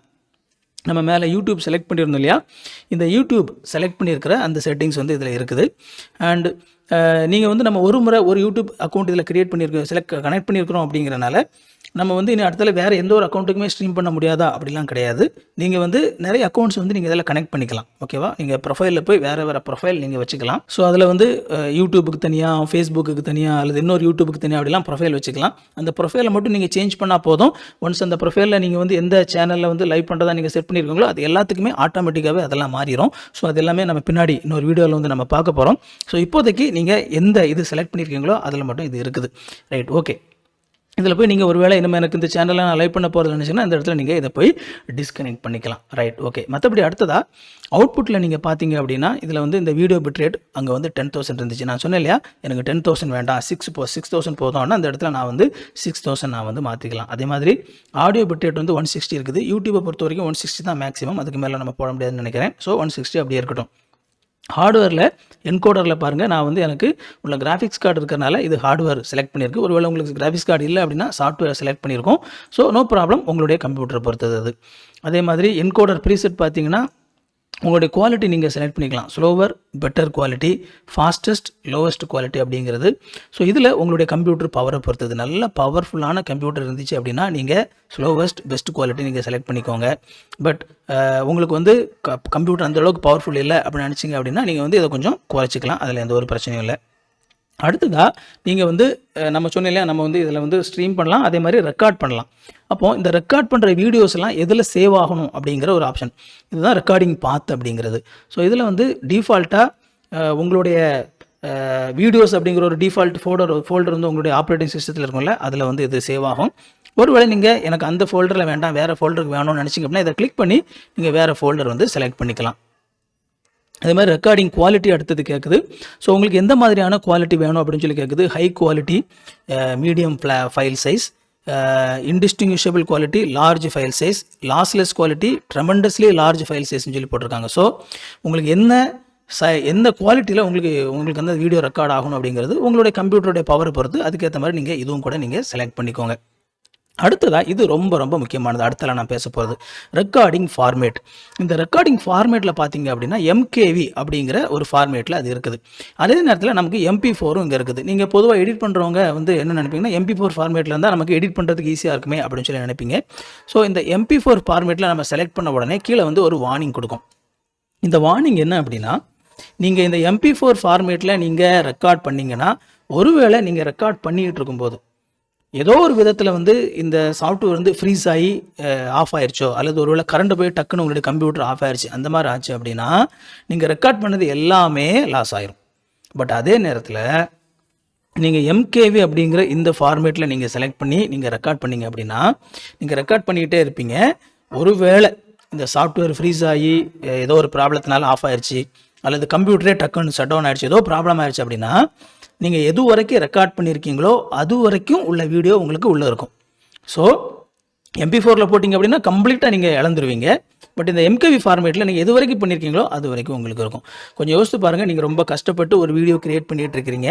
நம்ம மேலே யூடியூப் செலக்ட் பண்ணியிருந்தோம் இல்லையா, இந்த யூடியூப் செலக்ட் பண்ணியிருக்கிற அந்த செட்டிங்ஸ் வந்து இதில் இருக்குது. அண்ட் நீங்கள் வந்து நம்ம ஒரு முறை ஒரு யூடியூப் அக்கௌண்ட் இதில் க்ரியேட் பண்ணியிருக்கோம், கனெக்ட் பண்ணியிருக்கிறோம் அப்படிங்கிறனால நம்ம வந்து இனி அடுத்தல வேறு எந்த ஒரு அக்கௌண்ட்டுக்குமே ஸ்ட்ரீம் பண்ண முடியாதா அப்படிலாம் கிடையாது. நீங்கள் வந்து நிறைய அக்கௌண்ட்ஸ் வந்து நீங்கள் இதில் கனெக்ட் பண்ணிக்கலாம். ஓகேவா? நீங்கள் ப்ரொஃபைலில் போய் வேறு ப்ரொஃபைல் நீங்கள் வச்சுக்கலாம். ஸோ அதில் வந்து யூடியூபுக்கு தனியாக, ஃபேஸ்புக்கு தனியாக, அல்லது இன்னொரு யூடியூபுக்கு தனியாக அப்படிலாம் ப்ரொஃபைல் வச்சுக்கலாம். அந்த ப்ரொஃபைலை மட்டும் நீங்கள் சேஞ்ச் பண்ணால் போதும். ஒன்ஸ் அந்த ப்ரொஃபைலில் நீங்கள் வந்து எந்த சேனலில் வந்து லைவ் பண்ணுறதா நீங்கள் செட் பண்ணியிருக்கீங்களோ அது எல்லாத்துக்குமே ஆட்டோமேட்டிக்காகவே அதெல்லாம் மாறிடும். ஸோ அது எல்லாமே நம்ம பின்னாடி இன்னொரு வீடியோவில் வந்து நம்ம பார்க்க போகிறோம். ஸோ இப்போதைக்கு நீங்கள் எந்த இது செலக்ட் பண்ணியிருக்கீங்களோ அதில் மட்டும் இது இருக்குது. Right, okay. இதில் போய் நீங்கள் ஒருவேளை இனிமேல் எனக்கு இந்த சேனலை நான் லைவ் பண்ண போகிறது நினச்சிங்கன்னா இந்த இடத்துல நீங்கள் இதை போய் டிஸ்கனெக்ட் பண்ணிக்கலாம். Right, okay. மற்றபடி அடுத்ததாக அவுட்புட்டில் நீங்கள் பார்த்தீங்க அப்படின்னா இதில் வந்து இந்த வீடியோ பிட் ரேட் அங்கே வந்து 10,000 இருந்துச்சு. நான் சொன்னேன் இல்லையா, எனக்கு 10,000 வேண்டாம், 6,000 போதும்னா அந்த இடத்துல நான் வந்து 6,000 நான் வந்து மாற்றிக்கலாம். அதே மாதிரி ஆடியோ பிட் ரேட் வந்து 160 இருக்குது. யூடியூப்பை பொறுத்த வரைக்கும் 160 தான் மேக்ஸிமம், அதுக்கு மேலே நம்ம போட முடியாதுன்னு நினைக்கிறேன். ஸோ 160 அப்படியே இருக்கட்டும். ஹார்ட்வேரில் என்கோடரில் பாருங்கள், நான் வந்து எனக்கு உள்ள கிராஃபிக்ஸ் கார்டு இருக்கிறனால இது ஹார்ட்வேர் செலக்ட் பண்ணியிருக்கு. ஒருவேளை உங்களுக்கு கிராஃபிக்ஸ் கார்டு இல்லை அப்படின்னா சாஃப்ட்வேர் செலக்ட் பண்ணியிருக்கோம். ஸோ நோ ப்ராப்ளம், உங்களுடைய கம்ப்யூட்டரை பொறுத்தது அது. அதே மாதிரி என்கோடர் ப்ரீசெட் பார்த்தீங்கன்னா உங்களுடைய குவாலிட்டி நீங்கள் செலக்ட் பண்ணிக்கலாம். Slower, better quality, fastest, lowest quality அப்படிங்கிறது. ஸோ இதில் உங்களுடைய கம்ப்யூட்டர் பவரை பொறுத்தது. நல்ல பவர்ஃபுல்லான கம்ப்யூட்டர் இருந்துச்சு அப்படின்னா நீங்கள் ஸ்லோவஸ்ட், பெஸ்ட் குவாலிட்டி நீங்கள் செலக்ட் பண்ணிக்கோங்க. பட் உங்களுக்கு வந்து கம்ப்யூட்டர் அந்தளவுக்கு பவர்ஃபுல் இல்லை அப்படின்னு நினச்சிங்க அப்படின்னா நீங்கள் வந்து இதை கொஞ்சம் குறைச்சிக்கலாம். அதில் எந்த ஒரு பிரச்சனையும் இல்லை. அடுத்ததாக நீங்கள் வந்து நம்ம சொன்னீங்களா, நம்ம வந்து இதில் வந்து ஸ்ட்ரீம் பண்ணலாம், அதே மாதிரி ரெக்கார்ட் பண்ணலாம். அப்போது இந்த ரெக்கார்ட் பண்ணுற வீடியோஸ் எல்லாம் எதில் சேவ் ஆகணும் அப்படிங்கிற ஒரு ஆப்ஷன், இதுதான் ரெக்கார்டிங் பாத் அப்படிங்கிறது. ஸோ இதில் வந்து டிஃபால்ட்டாக உங்களுடைய வீடியோஸ் அப்படிங்கிற ஒரு டிஃபால்ட் ஃபோல்டர் வந்து உங்களுடைய ஆப்ரேட்டிங் சிஸ்டத்தில் இருக்கும்ல, அதில் வந்து இது சேவ் ஆகும். ஒருவேளை நீங்கள் எனக்கு அந்த ஃபோல்டரில் வேண்டாம், வேறு ஃபோல்டருக்கு வேணும்னு நினச்சிங்க அப்படின்னா இதை கிளிக் பண்ணி நீங்கள் வேறு ஃபோல்டர் வந்து செலக்ட் பண்ணிக்கலாம். அதே மாதிரி ரெக்கார்டிங் குவாலிட்டி அடுத்தது கேட்குது. ஸோ உங்களுக்கு எந்த மாதிரியான குவாலிட்டி வேணும் அப்படின்னு சொல்லி கேட்குது. High quality, medium file size, indistinguishable quality, large file size, lossless quality, tremendously large file சைஸ்ன்னு சொல்லி போட்டிருக்காங்க. ஸோ உங்களுக்கு எந்த குவாலிட்டியில் உங்களுக்கு அந்த வீடியோ ரெக்கார்ட் ஆகணும் அப்படிங்கிறது உங்களுடைய கம்ப்யூட்டருடைய பவரை பொறுத்து அதுக்கேற்ற மாதிரி நீங்கள் இதுவும் கூட நீங்கள் செலக்ட் பண்ணிக்கோங்க. அடுத்ததாக இது ரொம்ப ரொம்ப முக்கியமானது, அடுத்தல நான் பேச போகிறது ரெக்கார்டிங் ஃபார்மேட். இந்த ரெக்கார்டிங் ஃபார்மேட்டில் பார்த்தீங்க அப்படின்னா எம்கேவி அப்படிங்கிற ஒரு ஃபார்மேட்டில் அது இருக்குது. அதே நேரத்தில் நமக்கு MP4ம் இங்கே இருக்குது. நீங்கள் பொதுவாக எடிட் பண்ணுறவங்க வந்து என்ன நினைப்பீங்கன்னா MP4 ஃபார்மேட்டில் இருந்தால் நமக்கு எடிட் பண்ணுறதுக்கு ஈஸியாக இருக்குமே அப்படின்னு சொல்லி நினைப்பீங்க. ஸோ இந்த MP4 ஃபார்மேட்டில் நம்ம செலக்ட் பண்ண உடனே கீழே வந்து ஒரு வார்னிங் கொடுக்கும். இந்த வார்னிங் என்ன அப்படின்னா, நீங்கள் இந்த MP4 ஃபார்மேட்டில் நீங்கள் ரெக்கார்ட் பண்ணிங்கன்னா, ஒருவேளை நீங்கள் ரெக்கார்ட் பண்ணிக்கிட்டு இருக்கும்போது ஏதோ ஒரு விதத்தில் வந்து இந்த சாஃப்ட்வேர் வந்து ஃப்ரீஸ் ஆகி ஆஃப் ஆயிடுச்சோ, அல்லது ஒருவேளை கரண்ட் போய் டக்குன்னு உங்களுடைய கம்ப்யூட்டர் ஆஃப் ஆயிடுச்சு, அந்த மாதிரி ஆச்சு அப்படின்னா நீங்கள் ரெக்கார்ட் பண்ணது எல்லாமே லாஸ் ஆயிரும். பட் அதே நேரத்தில் நீங்கள் எம்கேவி அப்படிங்கிற இந்த ஃபார்மேட்டில் நீங்கள் செலக்ட் பண்ணி நீங்கள் ரெக்கார்ட் பண்ணிங்க அப்படின்னா நீங்கள் ரெக்கார்ட் பண்ணிக்கிட்டே இருப்பீங்க. ஒருவேளை இந்த சாஃப்ட்வேர் ஃப்ரீஸ் ஆகி ஏதோ ஒரு ப்ராப்ளத்தினால ஆஃப் ஆயிடுச்சு, அல்லது கம்ப்யூட்டரே டக்குன்னு ஷட் டவுன் ஆயிடுச்சு, ஏதோ ப்ராப்ளம் ஆயிடுச்சு அப்படின்னா நீங்கள் எது வரைக்கும் ரெக்கார்ட் பண்ணியிருக்கீங்களோ அது வரைக்கும் உள்ள வீடியோ உங்களுக்கு உள்ளே இருக்கும். ஸோ MP4ல் போட்டிங்க அப்படின்னா கம்ப்ளீட்டாக நீங்கள் இழந்துருவீங்க. பட் இந்த MKV ஃபார்மேட்டில் நீங்கள் எது வரைக்கும் பண்ணியிருக்கீங்களோ அது வரைக்கும் உங்களுக்கு இருக்கும். கொஞ்சம் யோசித்து பாருங்கள், நீங்கள் ரொம்ப கஷ்டப்பட்டு ஒரு வீடியோ கிரியேட் பண்ணிகிட்டு இருக்கிறீங்க,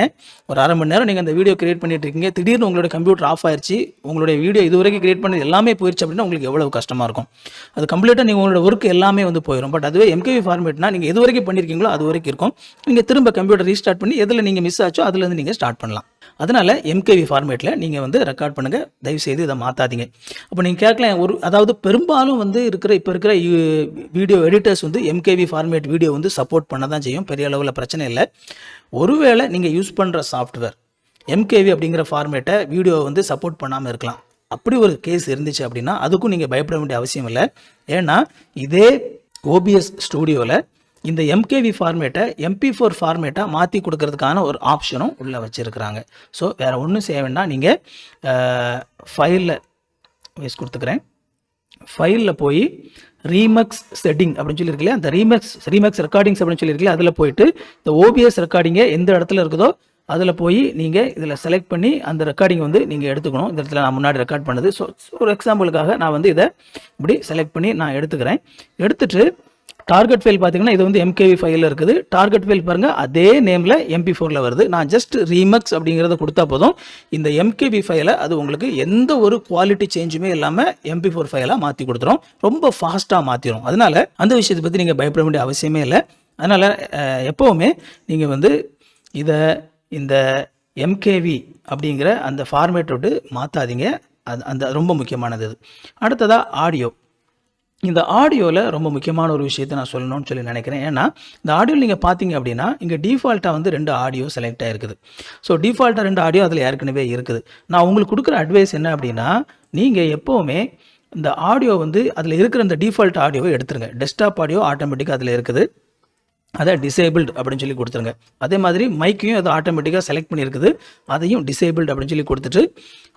ஒரு அரை மணி நேரம் நீங்கள் அந்த வீடியோ கிரியேட் பண்ணிட்டு இருக்கீங்க, திடீர்னு உங்களுடைய கம்ப்யூட்டர் ஆஃப் ஆயிடுச்சு, உங்களுடைய வீடியோ இது வரைக்கும் கிரியேட் பண்ணது எல்லாமே போயிடுச்சு அப்படின்னா உங்களுக்கு எவ்வளவு கஷ்டமாக இருக்கும். அது கம்ப்ளீட்டாக நீங்கள் உங்களோட ஒர்க் எல்லாமே வந்து போயிடும். பட் அதுவே MKV ஃபார்மேட்னா நீங்கள் எது வரைக்கும் பண்ணியிருக்கீங்களோ அது வரைக்கும் இருக்கும். நீங்கள் திரும்ப கம்ப்யூட்டர் ரீஸ்டார்ட் பண்ணி எதில் நீங்கள் மிஸ் ஆச்சோ அதுலேருந்து நீங்கள் ஸ்டார்ட் பண்ணலாம். அதனால் MKV ஃபார்மேட்டில் நீங்கள் வந்து ரெக்கார்ட் பண்ணுங்கள், தயவுசெய்து இதை மாற்றாதீங்க. அப்போ நீங்கள் கேட்கலாம், அதாவது பெரும்பாலும் வந்து இப்போ இருக்கிற வீடியோ எடிட்டர்ஸ் வந்து MKV ஃபார்மேட் வீடியோ வந்து சப்போர்ட் பண்ண தான் செய்யும், பெரிய அளவில் பிரச்சனை இல்லை. ஒருவேளை நீங்கள் யூஸ் பண்ணுற சாஃப்ட்வேர் MKV அப்படிங்கிற ஃபார்மேட்டை வீடியோ வந்து சப்போர்ட் பண்ணாமல் இருக்கலாம். அப்படி ஒரு கேஸ் இருந்துச்சு அப்படின்னா அதுக்கும் நீங்கள் பயப்பட வேண்டிய அவசியம் இல்லை. ஏன்னா இதே OBS ஸ்டூடியோவில் இந்த MKV ஃபார்மேட்டை MP4 ஃபார்மேட்டாக மாற்றி கொடுக்கறதுக்கான ஒரு ஆப்ஷனும் உள்ளே வச்சுருக்குறாங்க. ஸோ வேறு ஒன்றும் செய்ய வேண்டாம், நீங்கள் ஃபைலில் வைஸ் கொடுத்துக்கிறேன், ஃபைலில் போய் ரீமக்ஸ் செட்டிங் அப்படின்னு சொல்லி இருக்குல்லையா, அந்த ரீமக்ஸ் ரெக்கார்டிங்ஸ் அப்படின்னு சொல்லி இருக்குல்லையா, அதில் போயிட்டு இந்த OBS ரெக்கார்டிங்கை எந்த இடத்துல இருக்குதோ அதில் போய் நீங்கள் இதில் செலக்ட் பண்ணி அந்த ரெக்கார்டிங் வந்து நீங்கள் எடுத்துக்கணும். இந்த இடத்துல நான் முன்னாடி ரெக்கார்ட் பண்ணது. ஸோ ஒரு எக்ஸாம்பிளுக்காக நான் வந்து இதை இப்படி செலக்ட் பண்ணி நான் எடுத்துக்கிறேன். எடுத்துகிட்டு டார்கெட் ஃபைல் பார்த்தீங்கன்னா இது வந்து MKV ஃபைலில் இருக்குது. டார்கெட் ஃபைல் பாருங்கள், அதே நேமில் MP4ல் வருது. நான் ஜஸ்ட் ரீமக்ஸ் அப்படிங்கிறத கொடுத்தா போதும், இந்த MKV ஃபைலை அது உங்களுக்கு எந்த ஒரு குவாலிட்டி சேஞ்சுமே இல்லாமல் MP4 ஃபைலாக மாற்றி கொடுத்துரும், ரொம்ப ஃபாஸ்ட்டாக மாற்றிடும். அதனால் அந்த விஷயத்தை பற்றி நீங்கள் பயப்பட வேண்டிய அவசியமே இல்லை. அதனால் எப்போவுமே நீங்கள் வந்து இந்த MKV அப்படிங்கிற அந்த ஃபார்மேட் விட்டு மாற்றாதீங்க. அந்த ரொம்ப முக்கியமானது. இது அடுத்ததாக ஆடியோ. இந்த ஆடியோவில் ரொம்ப முக்கியமான ஒரு விஷயத்தை நான் சொல்லணும்னு சொல்லி நினைக்கிறேன். ஏன்னா இந்த ஆடியோவில் நீங்கள் பார்த்தீங்க அப்படின்னா இங்கே டிஃபால்ட்டாக வந்து 2 ஆடியோ செலக்ட் ஆகிருக்குது. ஸோ டிஃபால்ட்டாக 2 ஆடியோ அதில் ஏற்கனவே இருக்குது. நான் உங்களுக்கு கொடுக்குற அட்வைஸ் என்ன அப்படின்னா, நீங்கள் எப்போவுமே இந்த ஆடியோ வந்து அதில் இருக்கிற இந்த டிஃபால்ட் ஆடியோவை எடுத்துருங்க. டெஸ்க்டாப் ஆடியோ ஆட்டோமேட்டிக்காக அதில் இருக்குது. அதை டிசேபிள்டு அப்படின்னு சொல்லி கொடுத்துருங்க. அதே மாதிரி மைக்கையும் அது ஆட்டோமேட்டிக்காக செலக்ட் பண்ணியிருக்குது, அதையும் டிசேபிள்டு அப்படின்னு சொல்லி கொடுத்துட்டு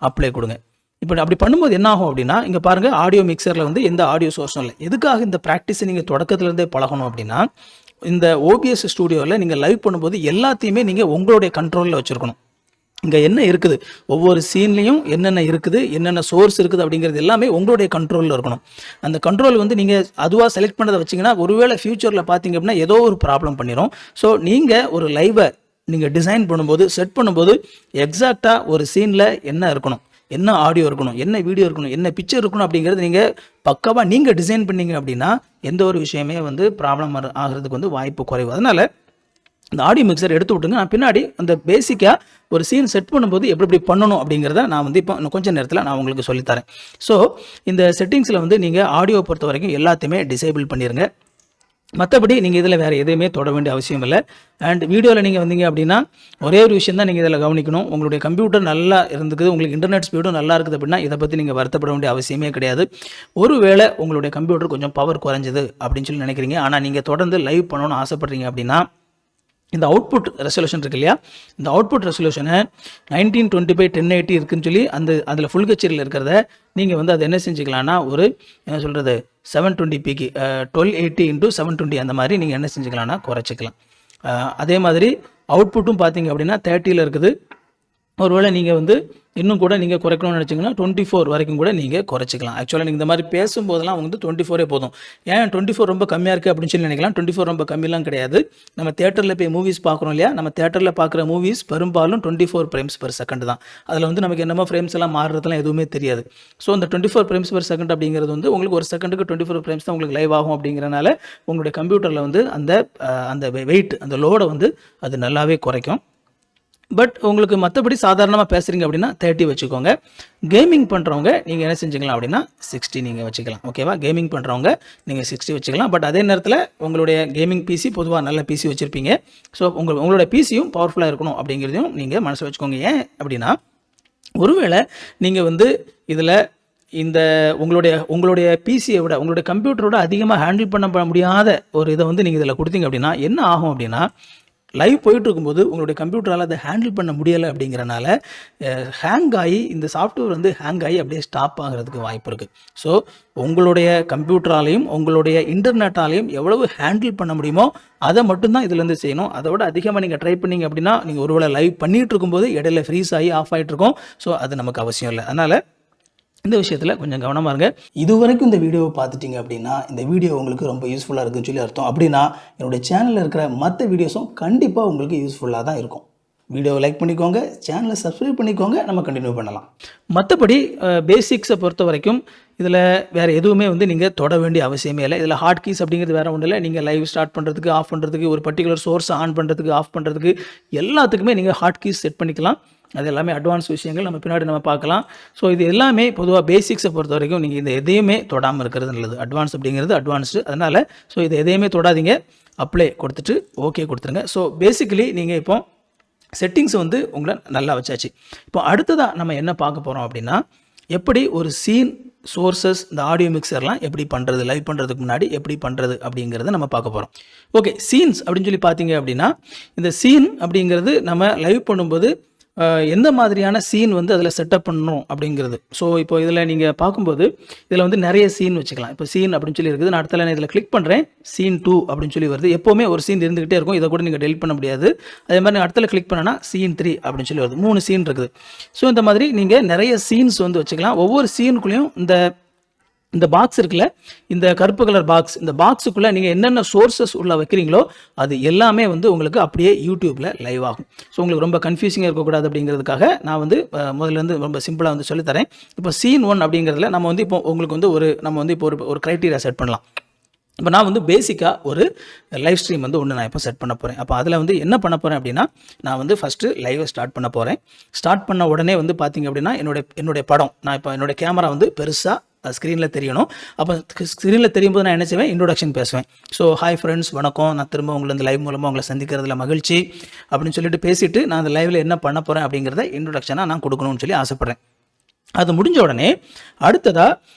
அப்ளை கொடுங்க. இப்போ அப்படி பண்ணும்போது என்ன ஆகும் அப்படின்னா, இங்கே பாருங்கள் ஆடியோ மிக்சரில் வந்து எந்த ஆடியோ சோர்ஸும் இல்லை. எதுக்காக இந்த ப்ராக்டிஸை நீங்கள் தொடக்கத்துலேருந்தே பழகணும் அப்படின்னா, இந்த ஓபிஎஸ் ஸ்டூடியோவில் நீங்கள் லைவ் பண்ணும்போது எல்லாத்தையுமே நீங்கள் உங்களுடைய கண்ட்ரோலில் வச்சுருக்கணும். இங்கே என்ன இருக்குது, ஒவ்வொரு சீன்லேயும் என்னென்ன இருக்குது, என்னென்ன சோர்ஸ் இருக்குது அப்படிங்கிறது எல்லாமே உங்களுடைய கண்ட்ரோலில் இருக்கணும். அந்த கண்ட்ரோல் வந்து நீங்கள் அதுவாக செலக்ட் பண்ணதை வச்சிங்கன்னா ஒருவேளை ஃப்யூச்சரில் பார்த்தீங்க அப்படின்னா ஏதோ ஒரு ப்ராப்ளம் பண்ணிடும். ஸோ நீங்கள் ஒரு லைவை நீங்கள் டிசைன் பண்ணும்போது, செட் பண்ணும்போது எக்ஸாக்டாக ஒரு சீனில் என்ன இருக்கணும், என்ன ஆடியோ இருக்கணும், என்ன வீடியோ இருக்கணும், என்ன பிக்சர் இருக்கணும் அப்படிங்கிறது நீங்கள் பக்காவாக நீங்கள் டிசைன் பண்ணீங்க அப்படின்னா எந்த ஒரு விஷயமே வந்து ப்ராப்ளம் ஆகிறதுக்கு வந்து வாய்ப்பு குறைவு. அதனால் இந்த ஆடியோ மிக்சர் எடுத்து விட்டுங்க. நான் பின்னாடி அந்த பேசிக்காக ஒரு சீன் செட் பண்ணும்போது எப்படி பண்ணணும் அப்படிங்கிறத நான் வந்து இப்போ இன்னும் கொஞ்சம் நேரத்தில் நான் உங்களுக்கு சொல்லித்தரேன். ஸோ இந்த செட்டிங்ஸில் வந்து நீங்கள் ஆடியோ பொறுத்த வரைக்கும் எல்லாத்தையுமே டிசேபிள் பண்ணிடுங்க. மற்றபடி நீங்கள் இதில் வேறு எதுவுமே தொட வேண்டிய அவசியம் இல்லை. அண்ட் வீடியோவில் நீங்கள் வந்தீங்க அப்படின்னா ஒரே ஒரு விஷயம் தான் நீங்கள் இதில் கவனிக்கணும். உங்களுடைய கம்ப்யூட்டர் நல்லா இருந்துக்குது, உங்களுக்கு இன்டர்நெட் ஸ்பீடும் நல்லா இருக்குது அப்படின்னா இதை பற்றி நீங்கள் வருத்தப்பட வேண்டிய அவசியமே கிடையாது. ஒருவேளை உங்களுடைய கம்ப்யூட்டர் கொஞ்சம் பவர் குறைஞ்சது அப்படின்னு சொல்லி நினைக்கிறீங்க, ஆனால் நீங்கள் தொடர்ந்து லைவ் பண்ணணும்னு ஆசைப்படுறீங்க அப்படின்னா இந்த அவுட்புட் ரெசல்யூஷன் இருக்கு இல்லையா, இந்த அவுட்புட் ரெசல்யூஷனை 1920x1080 இருக்குன்னு சொல்லி அதில் ஃபுல் கச்சேரியில் இருக்கிறத நீங்கள் வந்து அதை என்ன செஞ்சுக்கலாம்னா ஒரு என்ன சொல்கிறது 720pக்கு 1280x720 அந்த மாதிரி நீங்கள் என்ன செஞ்சுக்கலாம்னா குறைச்சிக்கலாம். அதே மாதிரி அவுட்புட்டும் பார்த்தீங்க அப்படின்னா 30ல் இருக்குது. ஒருவேளை நீங்கள் வந்து இன்னும் கூட நீங்கள் குறைக்கணும்னு நினச்சிங்கன்னா 24 வரைக்கும் கூட நீங்கள் குறைச்சிக்கலாம். ஆக்சுவலாக நீங்கள் இந்த மாதிரி பேசும்போதெல்லாம் வந்து 24 போதும். ஏன் 24 ரொம்ப கம்மியாக இருக்குது அப்படின்னு சொல்லி நினைக்கலாம். 24 ரொம்ப கம்மியெலாம் கிடையாது. நம்ம தேட்டரில் போய் மூவிஸ் பார்க்குறோம் இல்லையா, நம்ம தேட்டரில் பார்க்குற மூவிஸ் பெரும்பாலும் 24 frames per second தான். அதில் வந்து நமக்கு என்னமோ ஃப்ரேம்ஸ் எல்லாம் மாறுறதுலாம் எதுவுமே தெரியாது. ஸோ அந்த 24 frames per second அப்படிங்கிறது வந்து உங்களுக்கு ஒரு செகண்டுக்கு 24 frames தான் உங்களுக்கு லைவ் ஆகும். அப்படிங்கிறனால உங்களுடைய கம்ப்யூட்டரில் வந்து அந்த வெயிட், அந்த லோடை வந்து அது நல்லாவே குறைக்கும். பட் உங்களுக்கு மற்றபடி சாதாரணமாக பேசுகிறீங்க அப்படின்னா 30 வச்சுக்கோங்க. கேமிங் பண்ணுறவங்க நீங்கள் என்ன செஞ்சுக்கலாம் அப்படின்னா 60 நீங்கள் வச்சுக்கலாம். ஓகேவா, கேமிங் பண்ணுறவங்க நீங்கள் 60 வச்சுக்கலாம். பட் அதே நேரத்தில் உங்களுடைய கேமிங் பிசி பொதுவாக நல்ல பிசி வச்சுருப்பீங்க. ஸோ உங்களோட பிசியும் பவர்ஃபுல்லாக இருக்கணும் அப்படிங்கிறதையும் நீங்கள் மனசில் வச்சுக்கோங்க. ஏன் அப்படின்னா ஒருவேளை நீங்கள் வந்து இதில் இந்த உங்களுடைய பிசியை விட உங்களுடைய கம்ப்யூட்டரோட அதிகமாக ஹேண்டில் பண்ண முடியாத ஒரு இதை வந்து நீங்கள் இதில் கொடுத்தீங்க அப்படின்னா என்ன ஆகும் அப்படின்னா, லைவ் போயிட்டு இருக்கும்போது உங்களுடைய கம்ப்யூட்டரால் அதை ஹேண்டில் பண்ண முடியலை அப்படிங்கிறனால ஹேங் ஆகி இந்த சாஃப்ட்வேர் வந்து ஹேங் ஆகி அப்படியே ஸ்டாப் ஆகிறதுக்கு வாய்ப்பு இருக்குது. ஸோ உங்களுடைய கம்ப்யூட்டராலையும் உங்களுடைய இன்டர்நெட்டாலையும் எவ்வளவு ஹேண்டில் பண்ண முடியுமோ அதை மட்டும்தான் இதுலேருந்து செய்யணும். அதை விட அதிகமாக நீங்கள் ட்ரை பண்ணிங்க அப்படின்னா நீங்கள் ஒருவேளை லைவ் பண்ணிகிட்டு இருக்கும்போது இடையில ஃப்ரீஸ் ஆகி ஆஃப் ஆகிட்டு இருக்கும். ஸோ அது நமக்கு அவசியம் இல்லை. அதனால் இந்த விஷயத்தில் கொஞ்சம் கவனமாக இருங்க. இதுவரைக்கும் இந்த வீடியோவை பார்த்துட்டிங்க அப்படின்னா இந்த வீடியோ உங்களுக்கு ரொம்ப யூஸ்ஃபுல்லாக இருக்குன்னு சொல்லி அர்த்தம். அப்படின்னா என்னுடைய சேனலில் இருக்கிற மற்ற வீடியோஸும் கண்டிப்பாக உங்களுக்கு யூஸ்ஃபுல்லாக தான் இருக்கும். வீடியோவை லைக் பண்ணிக்கோங்க, சேனலை சப்ஸ்கிரைப் பண்ணிக்கோங்க, நம்ம கண்டினியூ பண்ணலாம். மற்றபடி பேசிக்ஸை பொறுத்த வரைக்கும் இதில் வேறு எதுவுமே வந்து நீங்கள் தொட வேண்டிய அவசியமே இல்லை. இதில் ஹாட் கீஸ் அப்படிங்கிறது வேறு ஒன்றும் இல்லை. நீங்கள் லைவ் ஸ்டார்ட் பண்ணுறதுக்கு, ஆஃப் பண்ணுறதுக்கு, ஒரு பர்டிகுலர் சோர்ஸை ஆன் பண்ணுறதுக்கு, ஆஃப் பண்ணுறதுக்கு எல்லாத்துக்குமே நீங்கள் ஹாட் கீஸ் செட் பண்ணிக்கலாம். அது எல்லாமே அட்வான்ஸ் விஷயங்கள், நம்ம பின்னாடி நம்ம பார்க்கலாம். ஸோ இது எல்லாமே பொதுவாக பேசிக்ஸை பொறுத்த வரைக்கும் நீங்கள் இந்த எதையுமே தொடாமல் இருக்கிறது நல்லது. அட்வான்ஸ் அப்படிங்கிறது அட்வான்ஸ்டு. அதனால் ஸோ இதை எதையுமே தொடாதீங்க. அப்ளை கொடுத்துட்டு ஓகே கொடுத்துருங்க. ஸோ பேசிக்கலி நீங்கள் இப்போ செட்டிங்ஸ் வந்து உங்களை நல்லா வச்சாச்சு. இப்போ அடுத்ததாக நம்ம என்ன பார்க்க போகிறோம் அப்படின்னா, எப்படி ஒரு சீன் சோர்சஸ் இந்த ஆடியோ மிக்சர்லாம் எப்படி பண்ணுறது, லைவ் பண்ணுறதுக்கு முன்னாடி எப்படி பண்ணுறது அப்படிங்கிறத நம்ம பார்க்க போகிறோம். ஓகே, சீன்ஸ் அப்படின்னு சொல்லி பார்த்தீங்க அப்படின்னா இந்த சீன் அப்படிங்கிறது நம்ம லைவ் பண்ணும்போது எந்த மாதிரியான சீன் வந்து அதில் செட்டப் பண்ணணும் அப்படிங்கிறது. ஸோ இப்போ இதில் நீங்கள் பார்க்கும்போது இதில் வந்து நிறைய சீன் வச்சுக்கலாம். இப்போ சீன் அப்படின்னு சொல்லி இருக்குது. நான் அடுத்த இதில் கிளிக் பண்ணுறேன், சீன் 2 அப்படின்னு சொல்லி வருது. எப்போவுமே ஒரு சீன் இருந்துகிட்டே இருக்கும், இதை கூட நீங்கள் டெலிட் பண்ண முடியாது. அதே மாதிரி நான் அடுத்த கிளிக் பண்ணனா சீன் 3 அப்படின்னு சொல்லி வருது. 3 சீன் இருக்குது. ஸோ இந்த மாதிரி நீங்கள் நிறைய சீன்ஸ் வந்து வச்சுக்கலாம். ஒவ்வொரு சீனுக்குள்ளேயும் இந்த பாக்ஸ் இருக்குல்ல, இந்த கருப்பு கலர் பாக்ஸ், இந்த பாக்ஸுக்குள்ளே நீங்கள் என்னென்ன சோர்சஸ் உள்ள வைக்கிறீங்களோ அது எல்லாமே வந்து உங்களுக்கு அப்படியே யூடியூப்பில் லைவ் ஆகும். ஸோ உங்களுக்கு ரொம்ப கன்ஃபியூசிங்காக இருக்கக்கூடாது அப்படிங்கிறதுக்காக நான் வந்து முதல்லேருந்து ரொம்ப சிம்பிளாக வந்து சொல்லித்தரேன். இப்போ சீன் 1 அப்படிங்கிறதுல நம்ம வந்து இப்போ உங்களுக்கு வந்து ஒரு க்ரைட்டீரியா செட் பண்ணலாம். இப்போ நான் வந்து பேசிக்காக ஒரு லைவ் ஸ்ட்ரீம் வந்து ஒன்று நான் இப்போ செட் பண்ண போகிறேன். அப்போ அதில் வந்து என்ன பண்ண போகிறேன் அப்படின்னா, நான் வந்து ஃபஸ்ட்டு லைவை ஸ்டார்ட் பண்ண போகிறேன். ஸ்டார்ட் பண்ண உடனே வந்து பார்த்திங்க அப்படின்னா என்னுடைய படம், நான் இப்போ என்னுடைய கேமரா வந்து பெருசாக ஸ்க்ரீனில் தெரியணும். அப்போ ஸ்க்ரீனில் தெரியும் போது நான் என்ன செய்வேன், இன்ட்ரோடக்ஷன் பேசுவேன். ஸோ ஹாய் ஃப்ரெண்ட்ஸ், வணக்கம், நான் திரும்ப உங்களை இந்த லைவ் மூலமாக உங்களை சந்திக்கிறதுல மகிழ்ச்சி அப்படின்னு சொல்லிட்டு பேசிவிட்டு நான் அந்த லைவில் என்ன பண்ண போகிறேன் அப்படிங்கிறத இன்ட்ரோடக்ஷனாக நான் கொடுக்கணும்னு சொல்லி ஆசைப்பட்றேன். அது முடிஞ்ச உடனே அடுத்ததாக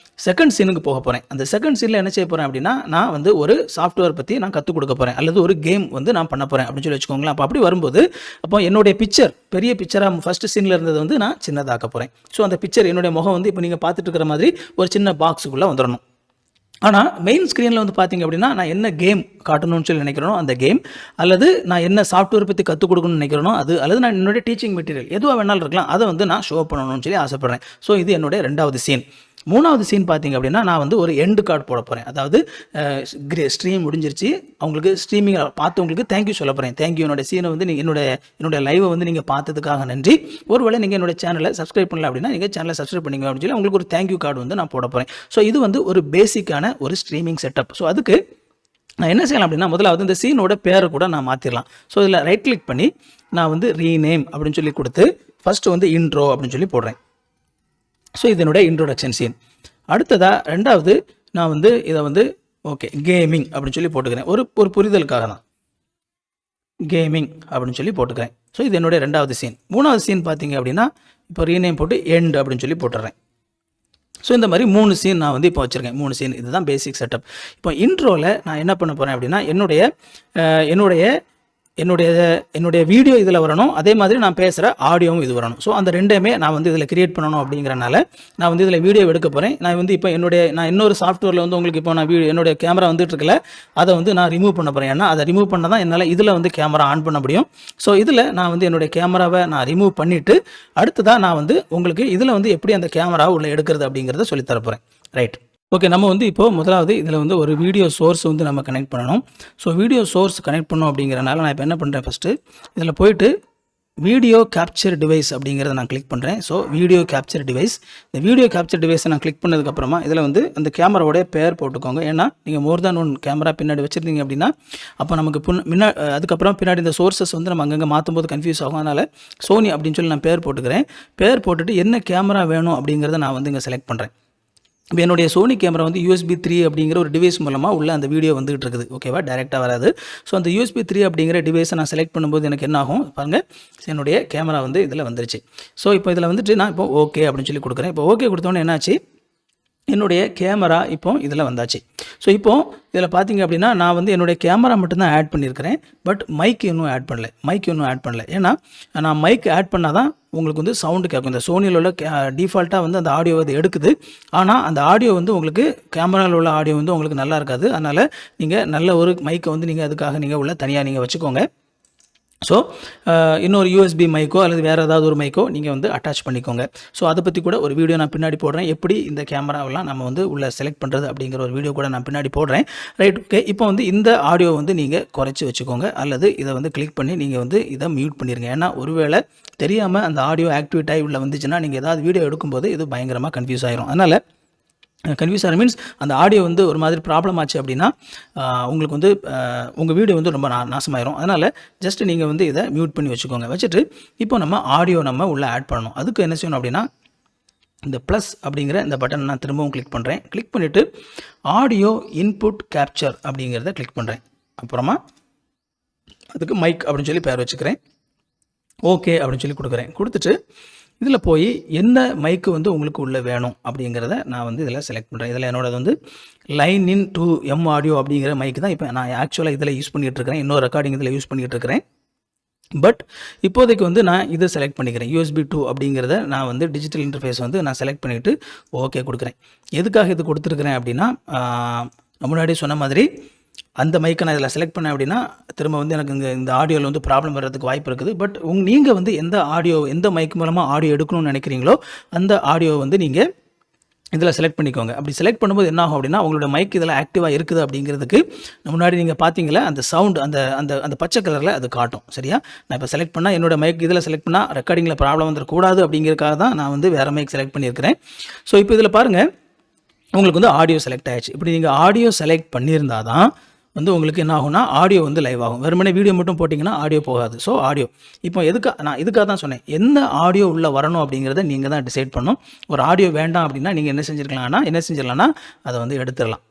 செகண்ட் சீனுக்கு போக போகிறேன். அந்த செகண்ட் சீனில் என்ன செய்ய போகிறேன் அப்படின்னா, நான் வந்து ஒரு சாஃப்ட்வேர் பற்றி நான் கற்றுக் கொடுக்க போகிறேன், அல்லது ஒரு கேம் வந்து நான் பண்ண போகிறேன் அப்படின்னு சொல்லி வச்சுக்கோங்களேன். அப்போ அப்படி வரும்போது அப்போ என்னுடைய பிக்சர் பெரிய பிக்சராக ஃபஸ்ட்டு சீனில் இருந்தது வந்து நான் சின்னதாக்க போகிறேன். ஸோ அந்த பிக்சர் என்னுடைய முகம் வந்து இப்போ நீங்கள் பார்த்துட்டு இருக்கிற மாதிரி ஒரு சின்ன பாக்ஸுக்குள்ளே வந்துடணும். ஆனால் மெயின் ஸ்க்ரீனில் வந்து பார்த்திங்க அப்படின்னா, நான் என்ன கேம் காட்டணும்னு சொல்லி நினைக்கிறேனோ அந்த கேம், அல்லது நான் என்ன சாஃப்ட்வேர் பற்றி கற்றுக் கொடுக்கணும்னு நினைக்கிறேனோ அது, அல்லது நான் என்னுடைய டீச்சிங் மெட்டீரியல் எதுவாக வேணாலும் இருக்கலாம், அதை வந்து நான் ஷோ பண்ணணும்னு சொல்லி ஆசைப்பட்றேன். ஸோ இது என்னுடைய 2வது சீன். 3வது சீன் பார்த்திங்க அப்படின்னா, நான் வந்து ஒரு எண்டு கார்டு போட போகிறேன். அதாவது ஸ்ட்ரீம் முடிஞ்சிருச்சு, அவங்களுக்கு ஸ்ட்ரீமிங் பார்த்தவங்களுக்கு தேங்க்யூ சொல்ல போகிறேன். தேங்க்யூ, என்னோட சீனை வந்து என்னுடைய லைவை வந்து நீங்கள் பார்த்ததுக்காக நன்றி. ஒருவேளை நீங்கள் என்னோட சேனலை சப்ஸ்கிரைப் பண்ணல அப்படின்னா நீங்கள் சேனலை சப்ஸ்கிரைப் பண்ணிங்க அப்படின்னு சொல்லி உங்களுக்கு ஒரு தேங்க்யூ கார்டு வந்து நான் போட போகிறேன். ஸோ இது வந்து ஒரு பேசிக்கான ஒரு ஸ்ட்ரீமிங் செட்டப். ஸோ அதுக்கு நான் என்ன செய்யலாம் அப்படின்னா, முதலாவது இந்த சீனோட பேரை கூட நான் மாற்றிடலாம். ஸோ இதில் ரைட் கிளிக் பண்ணி நான் வந்து ரீநேம் அப்படின்னு சொல்லி கொடுத்து ஃபஸ்ட்டு வந்து இன்ட்ரோ அப்படின்னு சொல்லி போடுறேன். ஸோ இதனுடைய இன்ட்ரோடக்ஷன் சீன். அடுத்ததாக 2வது நான் வந்து இதை வந்து ஓகே கேமிங் அப்படின்னு சொல்லி போட்டுக்கிறேன். ஒரு புரிதலுக்காக தான் கேமிங் அப்படின்னு சொல்லி போட்டுக்கிறேன். ஸோ இது என்னுடைய 2வது சீன். 3வது சீன் பார்த்தீங்க அப்படின்னா, இப்போ ரீநேம் போட்டு எண்ட் அப்படின்னு சொல்லி போட்டுறேன். ஸோ இந்த மாதிரி 3 சீன் நான் வந்து இப்போ வச்சுருக்கேன். 3 சீன், இதுதான் பேசிக் செட்டப். இப்போ இன்ட்ரோவில் நான் என்ன பண்ண போகிறேன் அப்படின்னா, என்னுடைய வீடியோ இதில் வரணும், அதே மாதிரி நான் பேசுகிற ஆடியோவும் இது வரணும். ஸோ அந்த ரெண்டையுமே நான் வந்து இதில் கிரியேட் பண்ணணும். அப்படிங்கிறனால நான் வந்து இதில் வீடியோ எடுக்க போகிறேன். நான் வந்து இப்போ நான் இன்னொரு சாஃப்ட்வேரில் வந்து உங்களுக்கு இப்போ நான் என்னுடைய கேமரா வந்துட்டு இருக்கல, அதை வந்து நான் ரிமூவ் பண்ண போகிறேன். ஏன்னா அதை ரிமூவ் பண்ண தான் என்னால் இதில் வந்து கேமரா ஆன் பண்ண முடியும். ஸோ இதில் நான் வந்து என்னுடைய கேமராவை நான் ரிமூவ் பண்ணிவிட்டு அடுத்ததாக நான் வந்து உங்களுக்கு இதில் வந்து எப்படி அந்த கேமராவை உள்ள எடுக்கிறது அப்படிங்கிறத சொல்லித்தர போகிறேன். Right, okay. நம்ம வந்து இப்போது முதலாவது இதில் வந்து ஒரு வீடியோ சோர்ஸ் வந்து நம்ம கனெக்ட் பண்ணணும். ஸோ வீடியோ சோர்ஸ் கனெக்ட் பண்ணோம் அப்படிங்கிறனால நான் இப்போ என்ன பண்ணுறேன், ஃபஸ்ட்டு இதில் போயிட்டு வீடியோ கேப்சர் டிவைஸ் அப்படிங்கிறத நான் கிளிக் பண்ணுறேன். ஸோ வீடியோ கேப்சர் டிவைஸ், இந்த வீடியோ கேப்சர் டிவைஸை நான் கிளிக் பண்ணதுக்கப்புறமா இதில் வந்து அந்த கேமராவோடைய பேர் போட்டுக்கோங்க. ஏன்னா நீங்கள் மோர் தேன் 1 கேமரா பின்னாடி வச்சுருந்தீங்க அப்படின்னா அப்போ நமக்கு அதுக்கப்புறம் பின்னாடி இந்த சோர்ஸஸ் வந்து நம்ம அங்கங்கே மாற்றும் போது கன்ஃபியூஸ் ஆகும். அதனால் சோனி அப்படின்னு சொல்லி நான் பேர் போட்டுக்கிறேன். பேர் போட்டுட்டு என்ன கேமரா வேணும் அப்படிங்கிறத நான் வந்து இங்கே செலக்ட் பண்ணுறேன். இப்போ என்னுடைய சோனி கேமரா வந்து USB 3 அப்படிங்கிற ஒரு டிவைஸ் மூலமாக உள்ள அந்த வீடியோ வந்துகிட்டு இருக்குது. ஓகேவா, டைரெக்டாக வராது. ஸோ அந்த USB 3 அப்படிங்கிற டிவைஸை நான் செலக்ட் பண்ணும்போது எனக்கு என்ன ஆகும் பாருங்கள், என்னுடைய கேமரா வந்து இதில் வந்துருச்சு. ஸோ இப்போ இதில் வந்துட்டு நான் இப்போ ஓகே அப்படின்னு சொல்லி கொடுக்குறேன். இப்போ ஓகே கொடுத்தோன்னே என்னாச்சு, என்னுடைய கேமரா இப்போ இதில் வந்தாச்சு. ஸோ இப்போது இதில் பார்த்தீங்க அப்படின்னா நான் வந்து என்னுடைய கேமரா மட்டும்தான் ஆட் பண்ணியிருக்கிறேன். பட் மைக் இன்னும் ஆட் பண்ணல. ஏன்னா நான் மைக் ஆட் பண்ணால் தான் உங்களுக்கு வந்து சவுண்டு கேட்கும். இந்த சோனியில் உள்ள டிஃபால்ட்டாக வந்து அந்த ஆடியோ வந்து எடுக்குது. ஆனால் அந்த ஆடியோ வந்து உங்களுக்கு கேமராவில் உள்ள ஆடியோ வந்து உங்களுக்கு நல்லா இருக்காது. அதனால் நீங்கள் நல்ல ஒரு மைக்கை வந்து நீங்கள் அதுக்காக நீங்கள் உள்ள தனியாக நீங்கள் வச்சுக்கோங்க. ஸோ இன்னொரு USB மைக்கோ அல்லது வேறு ஏதாவது ஒரு மைக்கோ நீங்கள் வந்து அட்டாச் பண்ணிக்கோங்க. ஸோ அதை பற்றி கூட ஒரு வீடியோ நான் பின்னாடி போடுறேன். எப்படி இந்த கேமராவெல்லாம் நம்ம வந்து உள்ள செலக்ட் பண்ணுறது அப்படிங்கிற ஒரு வீடியோ கூட நான் பின்னாடி போடுறேன். Right, okay. இப்போ வந்து இந்த ஆடியோ வந்து நீங்கள் குறைச்சி வச்சுக்கோங்க, அல்லது இதை வந்து கிளிக் பண்ணி நீங்கள் வந்து இதை மியூட் பண்ணிடுங்க. ஏன்னா ஒருவேளை தெரியாமல் அந்த ஆடியோ ஆக்டிவேட் ஆகி உள்ள வந்துச்சுன்னா நீங்கள் ஏதாவது வீடியோ எடுக்கும்போது இது பயங்கரமாக கன்ஃபியூஸ் ஆயிரும். அதனால் கன்ஃபியூஸ் ஆகிற மீன்ஸ் அந்த ஆடியோ வந்து ஒரு மாதிரி ப்ராப்ளம் ஆச்சு அப்படின்னா உங்களுக்கு வந்து உங்கள் வீடியோ வந்து ரொம்ப நாசமாயிரும். அதனால் ஜஸ்ட் நீங்கள் வந்து இதை மியூட் பண்ணி வச்சுக்கோங்க. வச்சுட்டு இப்போ நம்ம ஆடியோ நம்ம உள்ளே ஆட் பண்ணணும். அதுக்கு என்ன செய்யணும் அப்படின்னா, இந்த ப்ளஸ் அப்படிங்கிற இந்த பட்டன் நான் திரும்பவும் கிளிக் பண்ணுறேன். கிளிக் பண்ணிவிட்டு ஆடியோ இன்புட் கேப்சர் அப்படிங்கிறத கிளிக் பண்ணுறேன். அப்புறமா அதுக்கு மைக் அப்படின்னு சொல்லி பேர் வச்சுக்கிறேன். ஓகே அப்படின்னு சொல்லி கொடுக்குறேன். கொடுத்துட்டு இதில் போய் என்ன மைக்கு வந்து உங்களுக்கு உள்ளே வேணும் அப்படிங்கிறத நான் வந்து இதில் செலக்ட் பண்ணுறேன். இதில் என்னோடது வந்து லைன் இன் 2M ஆடியோ அப்படிங்கிற மைக்கு தான் இப்போ நான் ஆக்சுவலாக இதில் யூஸ் பண்ணிகிட்டு இருக்கிறேன். இன்னொரு ரெக்கார்டிங் இதில் யூஸ் பண்ணிகிட்டு இருக்கிறேன். பட் இப்போதைக்கு வந்து நான் இதை செலக்ட் பண்ணிக்கிறேன். USB 2 அப்படிங்கிறத நான் வந்து டிஜிட்டல் இன்டர்ஃபேஸ் வந்து நான் செலக்ட் பண்ணிவிட்டு ஓகே கொடுக்குறேன். எதுக்காக இது கொடுத்துருக்குறேன் அப்படின்னா, முன்னாடி சொன்ன மாதிரி அந்த மைக்கை நான் இதில் செலக்ட் பண்ணேன் அப்படின்னா திரும்ப வந்து எனக்கு இந்த ஆடியோவில் வந்து ப்ராப்ளம் வர்றதுக்கு வாய்ப்பு இருக்குது. பட் நீங்கள் வந்து எந்த மைக் மூலமாக ஆடியோ எடுக்கணும்னு நினைக்கிறீங்களோ அந்த ஆடியோ வந்து நீங்கள் இதில் செலக்ட் பண்ணிக்கோங்க. அப்படி செலக்ட் பண்ணும்போது என்ன ஆகும் அப்படின்னா, உங்களோட மைக் இதில் ஆக்டிவாக இருக்குது அப்படிங்கிறதுக்கு முன்னாடி நீங்கள் பார்த்தீங்களா அந்த சவுண்ட் அந்த அந்த அந்த பச்சை கலரில் அது காட்டும். சரியா, நான் இப்போ செலக்ட் பண்ணால் என்னோடய மைக் இதில் செலக்ட் பண்ணால் ரெக்கார்டிங்கில் ப்ராப்ளம் வந்துடக்கூடாது அப்படிங்கிறதுக்காக தான் நான் வந்து வேறு மைக் செலக்ட் பண்ணியிருக்கிறேன். ஸோ இப்போ இதில் பாருங்கள், உங்களுக்கு வந்து ஆடியோ செலக்ட் ஆகிடுச்சு. இப்படி நீங்கள் ஆடியோ செலக்ட் பண்ணியிருந்தால் தான் வந்து உங்களுக்கு என்ன ஆகும்னா ஆடியோ வந்து லைவ் ஆகும். வெறுமனே வீடியோ மட்டும் போட்டிங்கன்னா ஆடியோ போகாது. ஸோ ஆடியோ இப்போ நான் இதுக்காக தான் சொன்னேன், எந்த ஆடியோ உள்ளே வரணும் அப்படிங்கிறத நீங்கள் தான் டிசைட் பண்ணணும். ஒரு ஆடியோ வேண்டாம் அப்படின்னா நீங்கள் என்ன செஞ்சிடலாம்னா அதை வந்து எடுத்துடலாம்.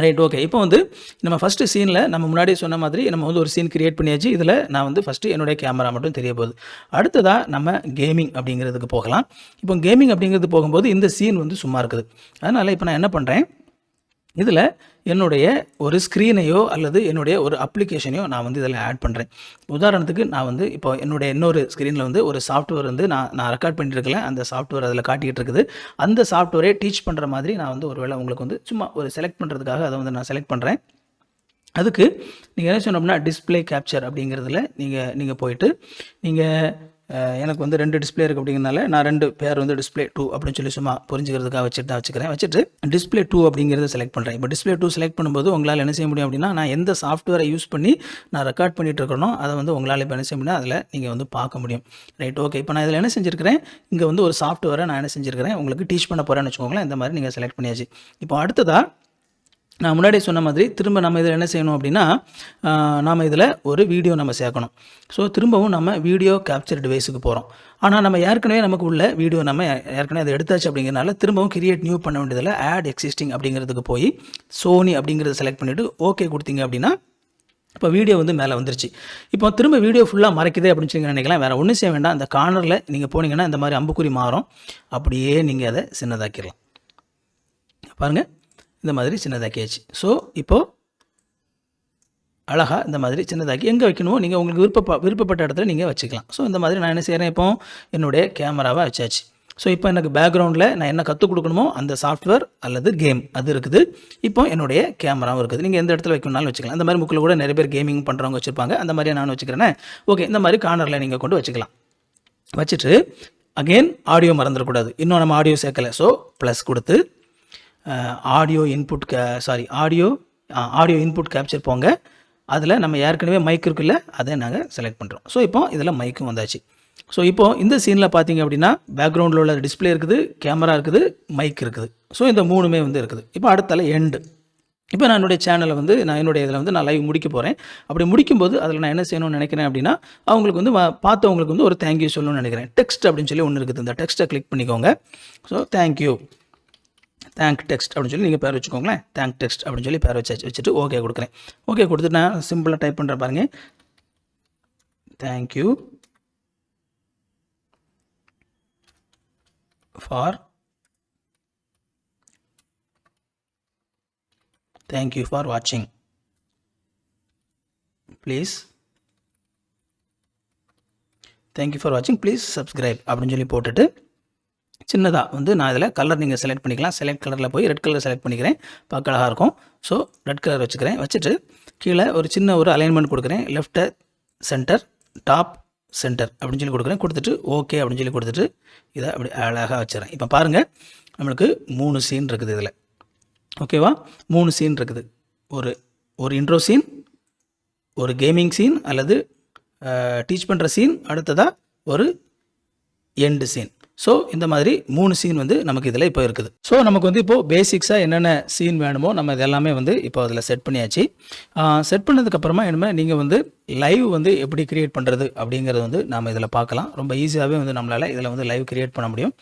Right, okay. இப்போ வந்து நம்ம ஃபஸ்ட்டு சீனில் நம்ம முன்னாடி சொன்ன மாதிரி நம்ம வந்து ஒரு சீன் கிரியேட் பண்ணியாச்சு. இதில் நான் வந்து ஃபஸ்ட்டு என்னுடைய கேமரா மட்டும் தெரிய போகுது. அடுத்ததாக நம்ம கேமிங் அப்படிங்கிறதுக்கு போகலாம். இப்போ கேமிங் அப்படிங்கிறது போகும்போது இந்த சீன் வந்து சும்மா இருக்குது. அதனால் இப்போ நான் என்ன பண்ணுறேன், இதில் என்னுடைய ஒரு ஸ்க்ரீனையோ அல்லது என்னுடைய ஒரு அப்ளிகேஷனையோ நான் வந்து இதில் ஆட் பண்ணுறேன். உதாரணத்துக்கு நான் வந்து இப்போ என்னுடைய இன்னொரு ஸ்க்ரீனில் வந்து ஒரு சாஃப்ட்வேர் வந்து நான் ரெக்கார்ட் பண்ணிட்டுருக்கல, அந்த சாஃப்ட்வேர் அதில் காட்டிகிட்டு இருக்குது. அந்த சாஃப்ட்வேரை டீச் பண்ணுற மாதிரி நான் வந்து ஒரு வேளை உங்களுக்கு வந்து சும்மா ஒரு செலக்ட் பண்ணுறதுக்காக அதை வந்து நான் செலக்ட் பண்ணுறேன். அதுக்கு நீங்கள் என்ன சொன்னோம்னா டிஸ்பிளே கேப்சர் அப்படிங்கிறதுல நீங்கள் போயிட்டு நீங்கள் எனக்கு வந்து 2 டிஸ்பிளே இருக்குது அப்படிங்கிறதுனால நான் 2 பேர் வந்து டிஸ்பிளே 2 அப்படின்னு சொல்லி சும்மா புரிஞ்சுக்கிறதுக்காக வச்சுட்டு டிஸ்பிளே 2 அப்படிங்கிறத செலக்ட் பண்ணுறேன். இப்போ டிஸ்பிளே 2 செலக்ட் பண்ணும்போது உங்களால் என்ன செய்ய முடியும் அப்படின்னா, நான் எந்த சாஃப்ட்வேரை யூஸ் பண்ணி நான் ரெக்கார்ட் பண்ணிட்டு இருக்கணும் அதை வந்து உங்களால் இப்போ என்ன செய்ய முடியும், அதில் நீங்கள் வந்து பார்க்க முடியும். Right, okay. இப்போ நான் இதில் என்ன செஞ்சுருக்கிறேன், இங்கே வந்து ஒரு சாஃப்ட்வேரை நான் என்ன செஞ்சுருக்கிறேன் உங்களுக்கு டீச் பண்ண போகிறேன்னு வச்சுக்கோங்களேன். இந்த மாதிரி நீங்கள் செலக்ட் பண்ணியாச்சு. இப்போ அடுத்ததாக நான் முன்னாடி சொன்ன மாதிரி திரும்ப நம்ம இதில் என்ன செய்யணும் அப்படின்னா, நாம் இதில் ஒரு வீடியோ நம்ம சேர்க்கணும். ஸோ திரும்பவும் நம்ம வீடியோ கேப்சர் டிவைஸுக்கு போகிறோம். ஆனால் நம்ம ஏற்கனவே நமக்கு உள்ள வீடியோ நம்ம ஏற்கனவே அதை எடுத்தாச்சு அப்படிங்கிறனால திரும்பவும் கிரியேட் நியூ பண்ண வேண்டியதில் ஆட் எக்ஸிஸ்டிங் அப்படிங்கிறதுக்கு போய் சோனி அப்படிங்கிறத செலக்ட் பண்ணிவிட்டு ஓகே கொடுத்தீங்க அப்படின்னா இப்போ வீடியோ வந்து மேலே வந்துருச்சு. இப்போ திரும்ப வீடியோ ஃபுல்லாக மறைக்குது அப்படின்னு சொல்லி நினைக்கலாம். வேறு ஒன்றும் செய்ய வேண்டாம். அந்த கார்னரில் நீங்கள் போனீங்கன்னா இந்த மாதிரி அம்புக்குறி மாறும். அப்படியே நீங்கள் அதை சின்னதாக்கிடலாம். பாருங்கள், இந்த மாதிரி சின்னதாக்கியாச்சு. ஸோ இப்போது அழகாக இந்த மாதிரி சின்னதாக்கி எங்கே வைக்கணுமோ நீங்கள் உங்களுக்கு விருப்பப்பட்ட இடத்துல நீங்கள் வச்சுக்கலாம். ஸோ இந்த மாதிரி நான் என்ன செய்கிறேன், இப்போ என்னுடைய கேமராவை வச்சாச்சு. ஸோ இப்போ எனக்கு பேக்ரவுண்டில் நான் என்ன கற்றுக் கொடுக்கணுமோ அந்த சாஃப்ட்வேர் அல்லது கேம் அது இருக்குது. இப்போ என்னுடைய கேமராவும் இருக்குது. நீங்கள் எந்த இடத்துல வைக்கணும்னாலும் வச்சுக்கலாம். அந்த மாதிரி புக்கில் கூட நிறைய பேர் கேமிங் பண்ணுறவங்க வச்சுருப்பாங்க. அந்த மாதிரி நான் வச்சுக்கிறேனே. ஓகே, இந்த மாதிரி கார்னரில் நீங்கள் கொண்டு வச்சுக்கலாம். வச்சுட்டு அகெயின் ஆடியோ மறந்துடக்கூடாது. இன்னும் நம்ம ஆடியோ சேர்க்கலை. ஸோ ப்ளஸ் கொடுத்து ஆடியோ இன்புட் கேப்சர் போங்க. அதில் நம்ம ஏற்கனவே மைக் இருக்குல்ல, அதை நாங்கள் செலக்ட் பண்ணுறோம். ஸோ இப்போ இதில் மைக்கும் வந்தாச்சு. ஸோ இப்போது இந்த சீனில் பார்த்தீங்க அப்படின்னா பேக்ரவுண்டில் உள்ள டிஸ்பிளே இருக்குது, கேமரா இருக்குது, மைக் இருக்குது. ஸோ இந்த 3மே வந்து இருக்குது. இப்போ அடுத்தால எண்டு. இப்போ நான் என்னுடைய சேனலை வந்து என்னுடைய இதில் வந்து நான் லைவ் முடிக்க போகிறேன். அப்படி முடிக்கும்போது அதில் நான் என்ன செய்யணும்னு நினைக்கிறேன் அப்படின்னா, அவங்களுக்கு வந்து பார்த்தவங்களுக்கு வந்து ஒரு தேங்க்யூ சொல்லணும்னு நினைக்கிறேன். டெக்ஸ்ட் அப்படின்னு சொல்லி ஒன்று இருக்குது. இந்த டெக்ஸ்ட்டை கிளிக் பண்ணிக்கோங்க. ஸோ தேங்க்யூ, தேங்க் டெக்ஸ்ட் அப்படின்னு சொல்லி நீங்கள் பேர் வச்சுக்கோங்களேன். தேங்க் டெக்ஸ்ட் அப்படின்னு சொல்லி பேர் வச்சுட்டு ஓகே கொடுக்குறேன். ஓகே கொடுத்துட்டு நான் சிம்பிளாக டைப் பண்ணுறேன் பாருங்கள். தேங்க்யூ ஃபார் வாட்சிங், ப்ளீஸ் சப்ஸ்கிரைப் அப்படின்னு சொல்லி போட்டுட்டு சின்னதாக வந்து நான் இதில் கலர் நீங்கள் செலக்ட் பண்ணிக்கலாம். செலக்ட் கலரில் போய் ரெட் கலர் செலக்ட் பண்ணிக்கிறேன். பார்க்க அழகாக இருக்கும். ஸோ ரெட் கலர் வச்சுக்கிறேன். வச்சுட்டு கீழே ஒரு சின்ன ஒரு அலைன்மெண்ட் கொடுக்குறேன். லெஃப்ட்டு சென்டர், டாப் சென்டர் அப்படின்னு சொல்லி கொடுக்குறேன். கொடுத்துட்டு ஓகே அப்படின்னு சொல்லி கொடுத்துட்டு இதை அப்படி அழகாக வச்சுறேன். இப்போ பாருங்கள், நம்மளுக்கு 3 சீன் இருக்குது இதில். ஓகேவா, 3 சீன் இருக்குது. ஒரு இன்ட்ரோ சீன், ஒரு கேமிங் சீன் அல்லது டீச் பண்ணுற சீன், அடுத்ததாக ஒரு எண்டு சீன். ஸோ இந்த மாதிரி 3 சீன் வந்து நமக்கு இதில் இப்போ இருக்குது. ஸோ நமக்கு வந்து இப்போது பேசிக்ஸாக என்னென்ன சீன் வேணுமோ நம்ம இதெல்லாமே வந்து இப்போ அதில் செட் பண்ணியாச்சு. செட் பண்ணதுக்கப்புறமா இனிமேல் நீங்கள் வந்து லைவ் வந்து எப்படி கிரியேட் பண்ணுறது அப்படிங்கிறது வந்து நம்ம இதில் பார்க்கலாம். ரொம்ப ஈஸியாகவே வந்து நம்மளால் இதில் வந்து லைவ் கிரியேட் பண்ண முடியும்.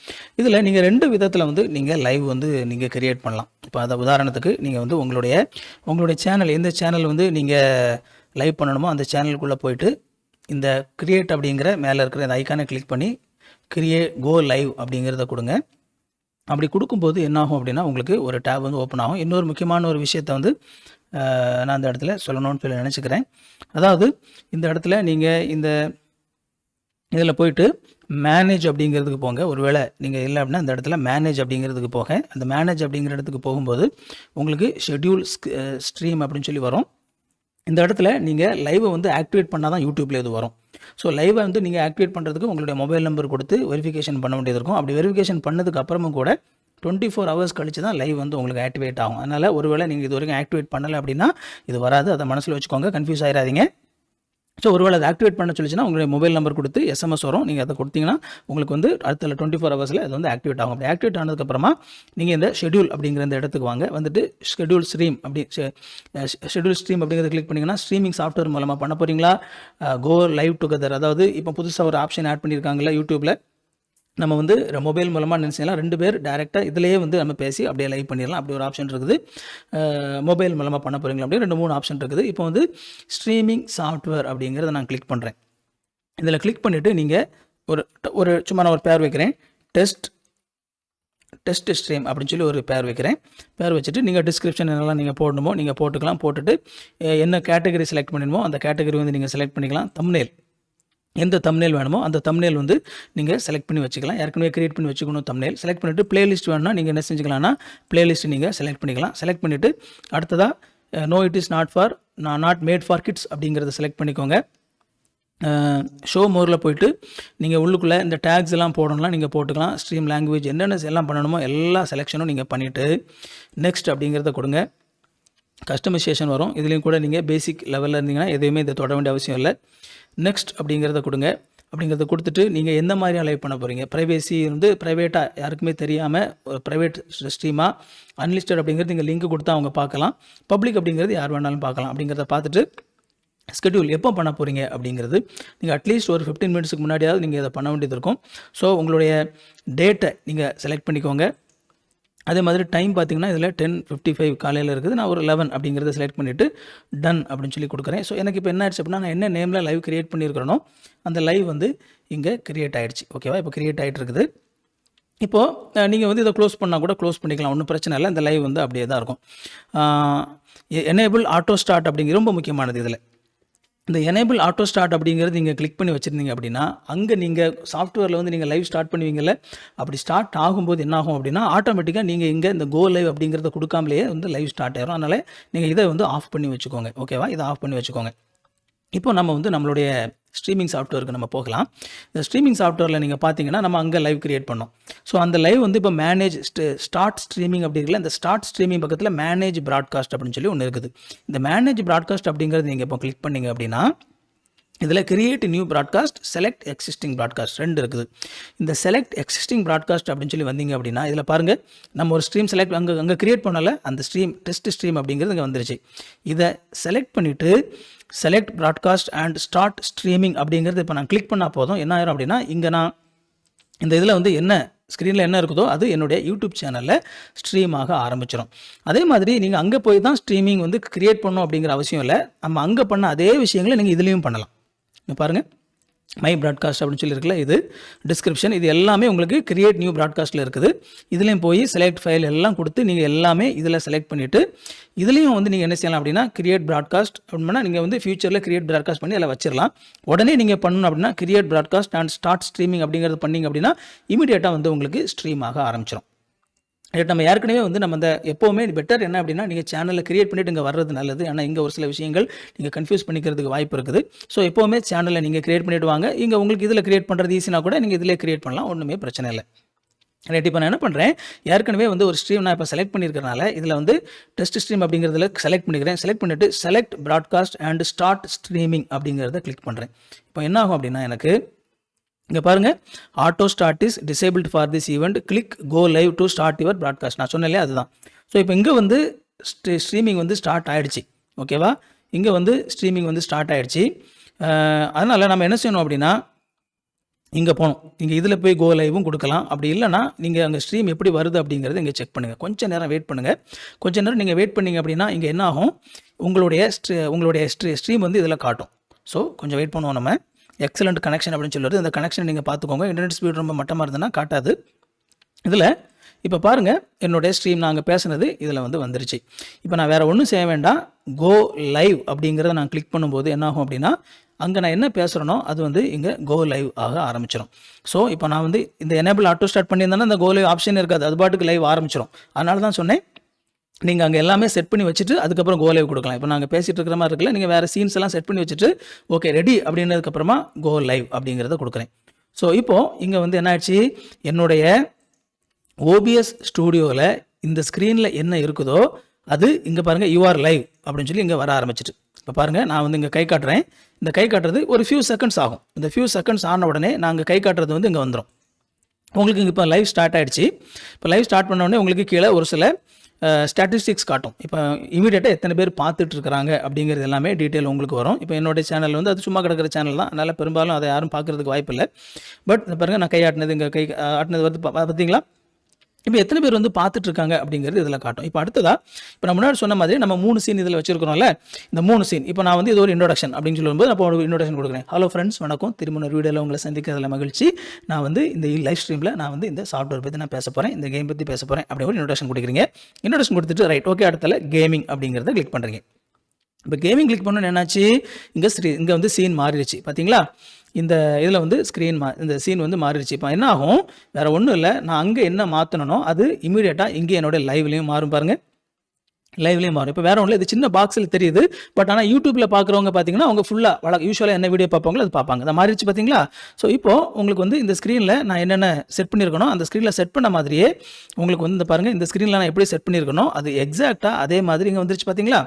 இதில் நீங்கள் 2 விதத்தில் வந்து நீங்கள் லைவ் வந்து நீங்கள் கிரியேட் பண்ணலாம். இப்போ அதை உதாரணத்துக்கு நீங்கள் வந்து உங்களுடைய சேனல், எந்த சேனல் வந்து நீங்கள் லைவ் பண்ணணுமோ அந்த சேனலுக்குள்ளே போயிட்டு இந்த கிரியேட் அப்படிங்கிற மேலே இருக்கிற இந்த ஐக்கானை கிளிக் பண்ணி கோ லைவ் அப்படிங்கிறத கொடுங்க. அப்படி கொடுக்கும்போது என்னாகும் அப்படின்னா உங்களுக்கு ஒரு டேப் வந்து ஓப்பன் ஆகும். இன்னொரு முக்கியமான ஒரு விஷயத்தை வந்து நான் இந்த இடத்துல சொல்லணும்னு சொல்லி நினச்சிக்கிறேன். அதாவது இந்த இடத்துல நீங்கள் இதில் போயிட்டு மேனேஜ் அப்படிங்கிறதுக்கு போங்க. ஒருவேளை நீங்கள் இல்லை அப்படின்னா இந்த இடத்துல மேனேஜ் அப்படிங்கிறதுக்கு போக, அந்த மேனேஜ் அப்படிங்கிற இடத்துக்கு போகும்போது உங்களுக்கு ஷெட்யூல் ஸ்ட்ரீம் அப்படின்னு சொல்லி வரும். இந்த இடத்துல நீங்கள் லைவை வந்து ஆக்டிவேட் பண்ணால் தான் யூடியூப்பில் இது வரும். ஸோ லைவை வந்து நீங்கள் ஆக்டிவேட் பண்ணுறதுக்கு உங்களுடைய மொபைல் நம்பர் கொடுத்து வெரிஃபிகேஷன் பண்ண வேண்டியது இருக்கும். அப்படி வெரிஃபிகேஷன் பண்ணதுக்கு அப்புறமும் கூட 24 hours கழிச்சு தான் லைவ் வந்து உங்களுக்கு ஆக்டிவேட் ஆகும். அதனால் ஒருவேளை நீங்கள் இது வரைக்கும் ஆக்டிவேட் பண்ணலை அப்படின்னா இது வராது. அதை மனசில் வச்சுக்கோங்க, கன்ஃபியூஸ் ஆகிடாதீங்க. ஸோ ஒருவேளை அதை ஆக்டிவேட் பண்ண சொல்லிச்சுன்னா உங்களுடைய மொபைல் நம்பர் கொடுத்து SMS வரும். நீங்கள் அதை கொடுத்தீங்கன்னா உங்களுக்கு வந்து அடுத்த 24 hours அது வந்து ஆக்டிவேட் ஆகும். அப்படி ஆக்டிவேட் ஆனதுக்கப்புறமா நீங்கள் இந்த ஷெட்யூல் அப்படிங்கிற இந்த இடத்துக்கு வாங்க. வந்துட்டு ஷெட்யூல் ஸ்ட்ரீம் அப்படிங்கிறத கிளிக் பண்ணிங்கன்னா ஸ்ட்ரீமிங் சாஃப்ட்வேர் மூலமாக பண்ண போகிறீங்களா, கோ லைவ் டுகெதர், அதாவது இப்போ புதுசாக ஒரு ஆப்ஷன் ஆட் பண்ணியிருக்காங்களா யூடியூப்பில், நம்ம வந்து மொபைல் மூலமாக நினச்சிக்கலாம் 2 பேர் டேரெக்டாக இதிலேயே வந்து நம்ம பேசி அப்படியே லைவ் பண்ணிடலாம். அப்படி ஒரு ஆப்ஷன் இருக்குது. மொபைல் மூலமாக பண்ண போகிறீங்களா அப்படி 2-3 ஆப்ஷன் இருக்குது. இப்போ வந்து ஸ்ட்ரீமிங் சாஃப்ட்வேர் அப்படிங்கிறத நான் கிளிக் பண்ணுறேன். இதில் கிளிக் பண்ணிவிட்டு நீங்கள் ஒரு சும்மா நான் ஒரு பேர் வைக்கிறேன், டெஸ்ட் ஸ்ட்ரீம் அப்படின்னு சொல்லி ஒரு பேர் வைக்கிறேன். பேர் வச்சுட்டு நீங்கள் டிஸ்கிரிப்ஷன் என்னெல்லாம் நீங்கள் போடணுமோ நீங்கள் போட்டுக்கலாம். போட்டுட்டு என்ன கேட்டகரி செலக்ட் பண்ணணுமோ அந்த கேட்டகரி வந்து நீங்கள் செலக்ட் பண்ணிக்கலாம். தம்ப்நெயில் எந்த தம்ப்நெயில் வேணுமோ அந்த தம்ப்நெயில் வந்து நீங்கள் செலக்ட் பண்ணி வச்சுக்கலாம். ஏற்கனவே கிரியேட் பண்ணி வச்சுக்கணும் தம்ப்நெயில். செலக்ட் பண்ணிவிட்டு பிளேலிஸ்ட் வேணும்னா நீங்கள் என்ன செஞ்சுக்கலாம்னா பிளேலிஸ்ட் நீங்கள் செலக்ட் பண்ணிக்கலாம். செலக்ட் பண்ணிவிட்டு அடுத்ததாக no it is not made for kids அப்படிங்கிறத செலக்ட் பண்ணிக்கோங்க. ஷோ மோரில் போயிட்டு நீங்கள் உள்ளுக்குள்ளே இந்த டேக்ஸ் எல்லாம் போடணும்லாம் நீங்கள் போட்டுக்கலாம். ஸ்ட்ரீம் லாங்குவேஜ் என்னென்ன எல்லாம் பண்ணணுமோ எல்லா செலெக்ஷனும் நீங்கள் பண்ணிவிட்டு நெக்ஸ்ட் அப்படிங்கிறத கொடுங்க. கஸ்டமைசேஷன் வரும். இதுலேயும் கூட நீங்கள் பேசிக் லெவலில் இருந்தீங்கன்னா எதுவுமே இதை தொட வேண்டிய அவசியம் இல்லை. நெக்ஸ்ட் அப்படிங்கிறத கொடுங்க. அப்படிங்கிறத கொடுத்துட்டு நீங்கள் எந்த மாதிரி லைவ் பண்ண போகிறீங்க, ப்ரைவேசி வந்து ப்ரைவேட்டாக யாருக்குமே தெரியாமல் ஒரு ப்ரைவேட் ஸ்ட்ரீமாக அன்லிஸ்டட் அப்படிங்கிறது நீங்கள் லிங்க் கொடுத்தா அவங்க பார்க்கலாம். பப்ளிக் அப்படிங்கிறது யார் வேணாலும் பார்க்கலாம். அப்படிங்கிறத பார்த்துட்டு ஸ்கெடியூல் எப்போ பண்ண போகிறீங்க அப்படிங்கிறது நீங்கள் அட்லீஸ்ட் ஒரு 15 மினிட்ஸுக்கு முன்னாடியாவது நீங்கள் இதை பண்ண வேண்டியது இருக்கும். ஸோ உங்களுடைய டேட்டை நீங்கள் செலக்ட் பண்ணிக்கோங்க. அதே மாதிரி டைம் பார்த்திங்கன்னா இதில் 10:55 காலையில் இருக்குது. நான் ஒரு 11 அப்படிங்கிறத செலக்ட் பண்ணிவிட்டு டன் அப்படின்னு சொல்லி கொடுக்குறேன். ஸோ எனக்கு இப்போ என்ன ஆயிடுச்சு அப்படின்னா நான் என்ன நேமில் லைவ் கிரியேட் பண்ணியிருக்கிறேனோ அந்த லைவ் வந்து இங்கே கிரியேட் ஆகிடுச்சு. ஓகேவா, இப்போ கிரியேட் ஆகிட்டு இருக்குது. இப்போது நீங்கள் வந்து இதை க்ளோஸ் பண்ணால் கூட க்ளோஸ் பண்ணிக்கலாம், ஒன்றும் பிரச்சனை இல்லை. இந்த லைவ் வந்து அப்படியே தான் இருக்கும். எனேபிள் ஆட்டோ ஸ்டார்ட் அப்படிங்கிற ரொம்ப முக்கியமானது. இதில் இந்த எனேபிள் ஆட்டோ ஸ்டார்ட் அப்படிங்கிறது நீங்கள் கிளிக் பண்ணி வச்சுருந்தீங்க அப்படின்னா அங்கே நீங்கள் சாஃப்ட்வேரில் வந்து நீங்கள் லைவ் ஸ்டார்ட் பண்ணுவீங்கல்ல, அப்படி ஸ்டார்ட் ஆகும்போது என்ன ஆகும் அப்படின்னா ஆட்டோமேட்டிக்காக நீங்கள் இங்கே இந்த கோ லைவ் அப்படிங்கிறத கொடுக்காமலேயே வந்து லைவ் ஸ்டார்ட் ஆயிரும். அதனால் நீங்கள் இதை வந்து ஆஃப் பண்ணி வச்சுக்கோங்க. ஓகேவா, இதை ஆஃப் பண்ணி வச்சுக்கோங்க. இப்போ நம்ம வந்து நம்மளுடைய ஸ்ட்ரீமிங் சாஃப்ட்வேருக்கு நம்ம போகலாம். இந்த ஸ்ட்ரீமிங் சாஃப்ட்வேரில் நீங்கள் பார்த்தீங்கன்னா நம்ம அங்கே லைவ் கிரியேட் பண்ணோம். ஸோ அந்த லைவ் வந்து இப்போ மேனேஜ் ஸ்டார்ட் ஸ்ட்ரீமிங் அப்படி இருக்குல்ல, இந்த ஸ்டார்ட் ஸ்ட்ரீமிங் பக்கத்தில் மேனேஜ் ப்ராட்காஸ்ட் அப்படின்னு சொல்லி ஒன்று இருக்குது. இந்த மேனேஜ் ப்ராட்காஸ்ட் அப்படிங்கிறது நீங்கள் இப்போ கிளிக் பண்ணிங்க அப்படின்னா இதில் create new broadcast, select existing broadcast 2 இருக்குது. இந்த செலக்ட் எக்ஸிஸ்டிங் ப்ராட்காஸ்ட் அப்படின்னு சொல்லி வந்தீங்க அப்படின்னா இதில் பாருங்கள் நம்ம ஒரு ஸ்ட்ரீம் செலக்ட் அங்கே கிரியேட் பண்ணல, அந்த ஸ்ட்ரீம் டெஸ்ட் ஸ்ட்ரீம் அப்படிங்கிறது இங்கே வந்துருச்சு. இதை செலக்ட் பண்ணிவிட்டு select broadcast and start streaming அப்படிங்கிறது இப்போ நான் கிளிக் பண்ணால் போதும். என்ன ஆயிரும் அப்படின்னா இங்கே நான் இந்த இதில் வந்து என்ன ஸ்க்ரீனில் என்ன இருக்குதோ அது என்னுடைய யூடியூப் சேனலில் ஸ்ட்ரீம் ஆக ஆரம்பிச்சிடும். அதே மாதிரி நீங்கள் அங்கே போய் தான் ஸ்ட்ரீமிங் வந்து கிரியேட் பண்ணணும் அப்படிங்கிற அவசியம் இல்லை. நம்ம அங்கே பண்ண அதே விஷயங்களை நீங்கள் இதுலேயும் பண்ணலாம். பாருங்கள், மை ப்ராட்காஸ்ட் அப்படின்னு சொல்லி இருக்குல்ல, இது டிஸ்கிரிப்ஷன், இது எல்லாமே உங்களுக்கு கிரியேட் நியூ ப்ராட்காஸ்ட்டில் இருக்குது. இதுலேயும் போய் செலக்ட் ஃபைல் எல்லாம் கொடுத்து நீங்கள் எல்லாமே இதில் செலக்ட் பண்ணிவிட்டு இதுலேயும் வந்து நீங்கள் என்ன செய்யலாம் அப்படின்னா கிரியேட் ப்ராட்காஸ்ட் அப்படின்னா நீங்கள் வந்து ஃபியூச்சரில் கிரியேட் ப்ராட்காஸ்ட் பண்ணி அதில் வச்சிடலாம். உடனே நீங்கள் பண்ணணும் அப்படின்னா create broadcast and start streaming அப்படிங்கிறது பண்ணிங்க அப்படின்னா இமீடியட்டாக வந்து உங்களுக்கு ஸ்ட்ரீம் ஆக ஆரம்பிச்சிடும். நம்ம ஏற்கனவே வந்து நம்ம இந்த எப்போவுமே பெட்டர் என்ன அப்படின்னா நீங்கள் சேனலில் கிரியேட் பண்ணிவிட்டு இங்கே வர்றது நல்லது. ஆனால் இங்கே ஒரு சில விஷயங்கள் நீங்கள் கன்ஃபியூஸ் பண்ணிக்கிறதுக்கு வாய்ப்பு இருக்குது. ஸோ எப்போவுமே சேனலில் நீங்கள் கிரியேட் பண்ணிவிட்டு வாங்க. இங்கே உங்களுக்கு இதில் கிரியேட் பண்ணுறது ஈஸினா கூட நீங்கள் இதிலே கிரியேட் பண்ணலாம், ஒன்றுமே பிரச்சனை இல்லை. ரைட், இப்போ நான் என்ன பண்ணுறேன், ஏற்கனவே வந்து ஒரு ஸ்ட்ரீம் நான் இப்போ செலக்ட் பண்ணியிருக்கிறனால இதில் வந்து டெஸ்ட் ஸ்ட்ரீம் அப்படிங்கிறதுல செலக்ட் பண்ணிக்கிறேன். செலக்ட் பண்ணிவிட்டு select broadcast and start streaming அப்படிங்கிறத கிளிக் பண்ணுறேன். இப்போ என்ன ஆகும் அப்படின்னா எனக்கு இங்கே பாருங்கள், auto start is disabled for this event, click go live to start your broadcast. நான் சொன்னேன் அதுதான். ஸோ இப்போ இங்கே வந்து ஸ்ட்ரீமிங் வந்து ஸ்டார்ட் ஆகிடுச்சு. ஓகேவா, இங்கே வந்து ஸ்ட்ரீமிங் வந்து ஸ்டார்ட் ஆகிடுச்சு. அதனால் நம்ம என்ன செய்யணும் அப்படின்னா இங்கே போகணும். நீங்கள் இதில் போய் கோ லைவும் கொடுக்கலாம். அப்படி இல்லைனா நீங்கள் அங்கே ஸ்ட்ரீம் எப்படி வருது அப்படிங்கிறது இங்கே செக் பண்ணுங்கள். கொஞ்சம் நேரம் வெயிட் பண்ணுங்கள். கொஞ்சம் நேரம் நீங்கள் வெயிட் பண்ணிங்க அப்படின்னா இங்கே என்ன ஆகும், உங்களுடைய ஸ்ட்ரீம் வந்து இதில் காட்டும். ஸோ கொஞ்சம் வெயிட் பண்ணுவோம். நம்ம எக்ஸலண்ட் கனெக்ஷன் அப்படின்னு சொல்லுறது, இந்த கனெக்ஷன் நீங்கள் பார்த்துக்கோங்க. இன்டர்நெட் ஸ்பீட் ரொம்ப மட்டமாக இருந்ததுன்னா காட்டாது. இதில் இப்போ பாருங்கள், என்னுடைய ஸ்ட்ரீம் நாங்கள் பேசுனது இதில் வந்து வந்துருச்சு. இப்போ நான் வேறு ஒன்றும் செய்ய வேண்டாம். கோ லைவ் அப்படிங்கிறத நான் கிளிக் பண்ணும்போது என்ன ஆகும் அப்படின்னா அங்கே நான் என்ன பேசுகிறேனோ அது வந்து இங்கே கோ லைவ் ஆக ஆரம்பிச்சிடும். ஸோ இப்போ நான் வந்து இந்த எனேபிள் ஆட்டோ ஸ்டார்ட் பண்ணியிருந்தேன்னா இந்த கோ லைவ் ஆப்ஷன் இருக்காது, அது பாட்டுக்கு லைவ் ஆரம்பிச்சிடும். அதனால தான் சொன்னேன் நீங்கள் அங்கே எல்லாமே செட் பண்ணி வச்சுட்டு அதுக்கப்புறம் கோ லைவ் கொடுக்கலாம். இப்போ நாங்கள் பேசிகிட்டு இருக்கிற மாதிரி இருக்குல்ல, நீங்கள் வேறு சீன்ஸ் எல்லாம் செட் பண்ணி வச்சுட்டு ஓகே ரெடி அப்படின்றதுக்கப்புறமா கோ லைவ் அப்படிங்கிறத கொடுக்குறேன். ஸோ இப்போது இங்கே வந்து என்ன ஆயிடுச்சு, என்னுடைய ஓபிஎஸ் ஸ்டூடியோவில் இந்த ஸ்க்ரீனில் என்ன இருக்குதோ அது இங்கே பாருங்கள் யூஆர் லைவ் அப்படின்னு சொல்லி இங்கே வர ஆரம்பிச்சிட்டு. இப்போ பாருங்கள், நான் வந்து இங்கே கை காட்டுறேன். இந்த கை காட்டுறது ஒரு ஃபியூ செகண்ட்ஸ் ஆகும். இந்த ஃபியூ செகண்ட்ஸ் ஆன உடனே நாங்கள் கை காட்டுறது வந்து இங்கே வந்துடும். உங்களுக்கு இங்கே இப்போ லைவ் ஸ்டார்ட் ஆகிடுச்சு. இப்போ லைவ் ஸ்டார்ட் பண்ண உடனே உங்களுக்கு கீழே ஒரு சில ஸ்டாட்டிஸ்டிக்ஸ் காட்டும். இப்போ இமீடியட்டாக எத்தனை பேர் பார்த்துட்டு இருக்கிறாங்க அப்படிங்கிறது எல்லாமே டீட்டெயில் உங்களுக்கு வரும். இப்போ என்னுடைய சேனல் வந்து அது சும்மா கிடக்கிற சேனல் தான், அதனால் பெரும்பாலும் அதை யாரும் பார்க்குறதுக்கு வாய்ப்பு இல்லை. பட் பாருங்கள், நான் கை ஆட்டினது இங்கே கை ஆட்டினது வந்து பார்த்தீங்களா? இப்போ எத்தனை பேர் வந்து பார்த்துட்ருக்காங்க அப்படிங்கிறது இதில் காட்டும். இப்போ அடுத்ததாக இப்போ நான் முன்னாடி சொன்ன மாதிரி நம்ம 3 சீன் இதில் வச்சுருக்கிறோம்ல, இந்த 3 சீன். இப்போ நான் வந்து இது ஒரு இன்ட்ரோடக்ஷன் அப்படின்னு சொல்லும்போது நான் ஒரு இன்ட்ரோடக்ஷன் கொடுக்குறேன். ஹலோ ஃப்ரெண்ட்ஸ், வணக்கம், திரும்ப ஒரு வீடியோவில் உங்களை சந்திக்கிறதுல மகிழ்ச்சி. நான் வந்து இந்த லைவ் ஸ்ட்ரீமில் நான் வந்து இந்த சாஃப்ட்வேர் பற்றி நான் பேச போகிறேன், இந்த கேம் பற்றி பேச போகிறேன் அப்படி ஒரு இன்ட்ரோடக்ஷன் கொடுக்குறீங்க. இன்ட்ரோடக்ஷன் கொடுத்துட்டு ரைட் ஓகே, அடுத்தல கேமிங் அப்படிங்கிறத கிளிக் பண்ணுறீங்க. இப்போ கேமிங் கிளிக் பண்ணணும்னு என்னாச்சு, இங்கே வந்து சீன் மாறிடுச்சு பார்த்தீங்களா? இந்த இதில் வந்து இந்த சீன் வந்து மாறிடுச்சு. இப்போ என்ன ஆகும், வேறு ஒன்றும் இல்லை, நான் அங்கே என்ன மாற்றணும் அது இமீடியட்டாக இங்கே என்னோடய லைவ்லேயும் மாறும் பாருங்கள், லைவ்லேயும் மாறும். இப்போ வேறு ஒன்றும் இது சின்ன பாக்ஸில் தெரியுது. பட் ஆனால் யூடியூப்பில் பார்க்குறவங்க பார்த்தீங்கன்னா அவங்க ஃபுல்லாக யூஸ்வலாக என்ன வீடியோ பார்ப்பாங்களோ அது பார்ப்பாங்க. அதை மாறிடுச்சு பார்த்தீங்களா? ஸோ இப்போது உங்களுக்கு வந்து இந்த ஸ்க்ரீனில் நான் என்னென்ன செட் பண்ணியிருக்கணும், அந்த ஸ்க்ரீனில் செட் பண்ண மாதிரியே உங்களுக்கு வந்து இந்த பாருங்கள், இந்த ஸ்க்ரீனில் நான் எப்படி செட் பண்ணியிருக்கணும் அது எக்ஸாக்டாக அதே மாதிரி இங்கே வந்துருச்சு பார்த்தீங்களா?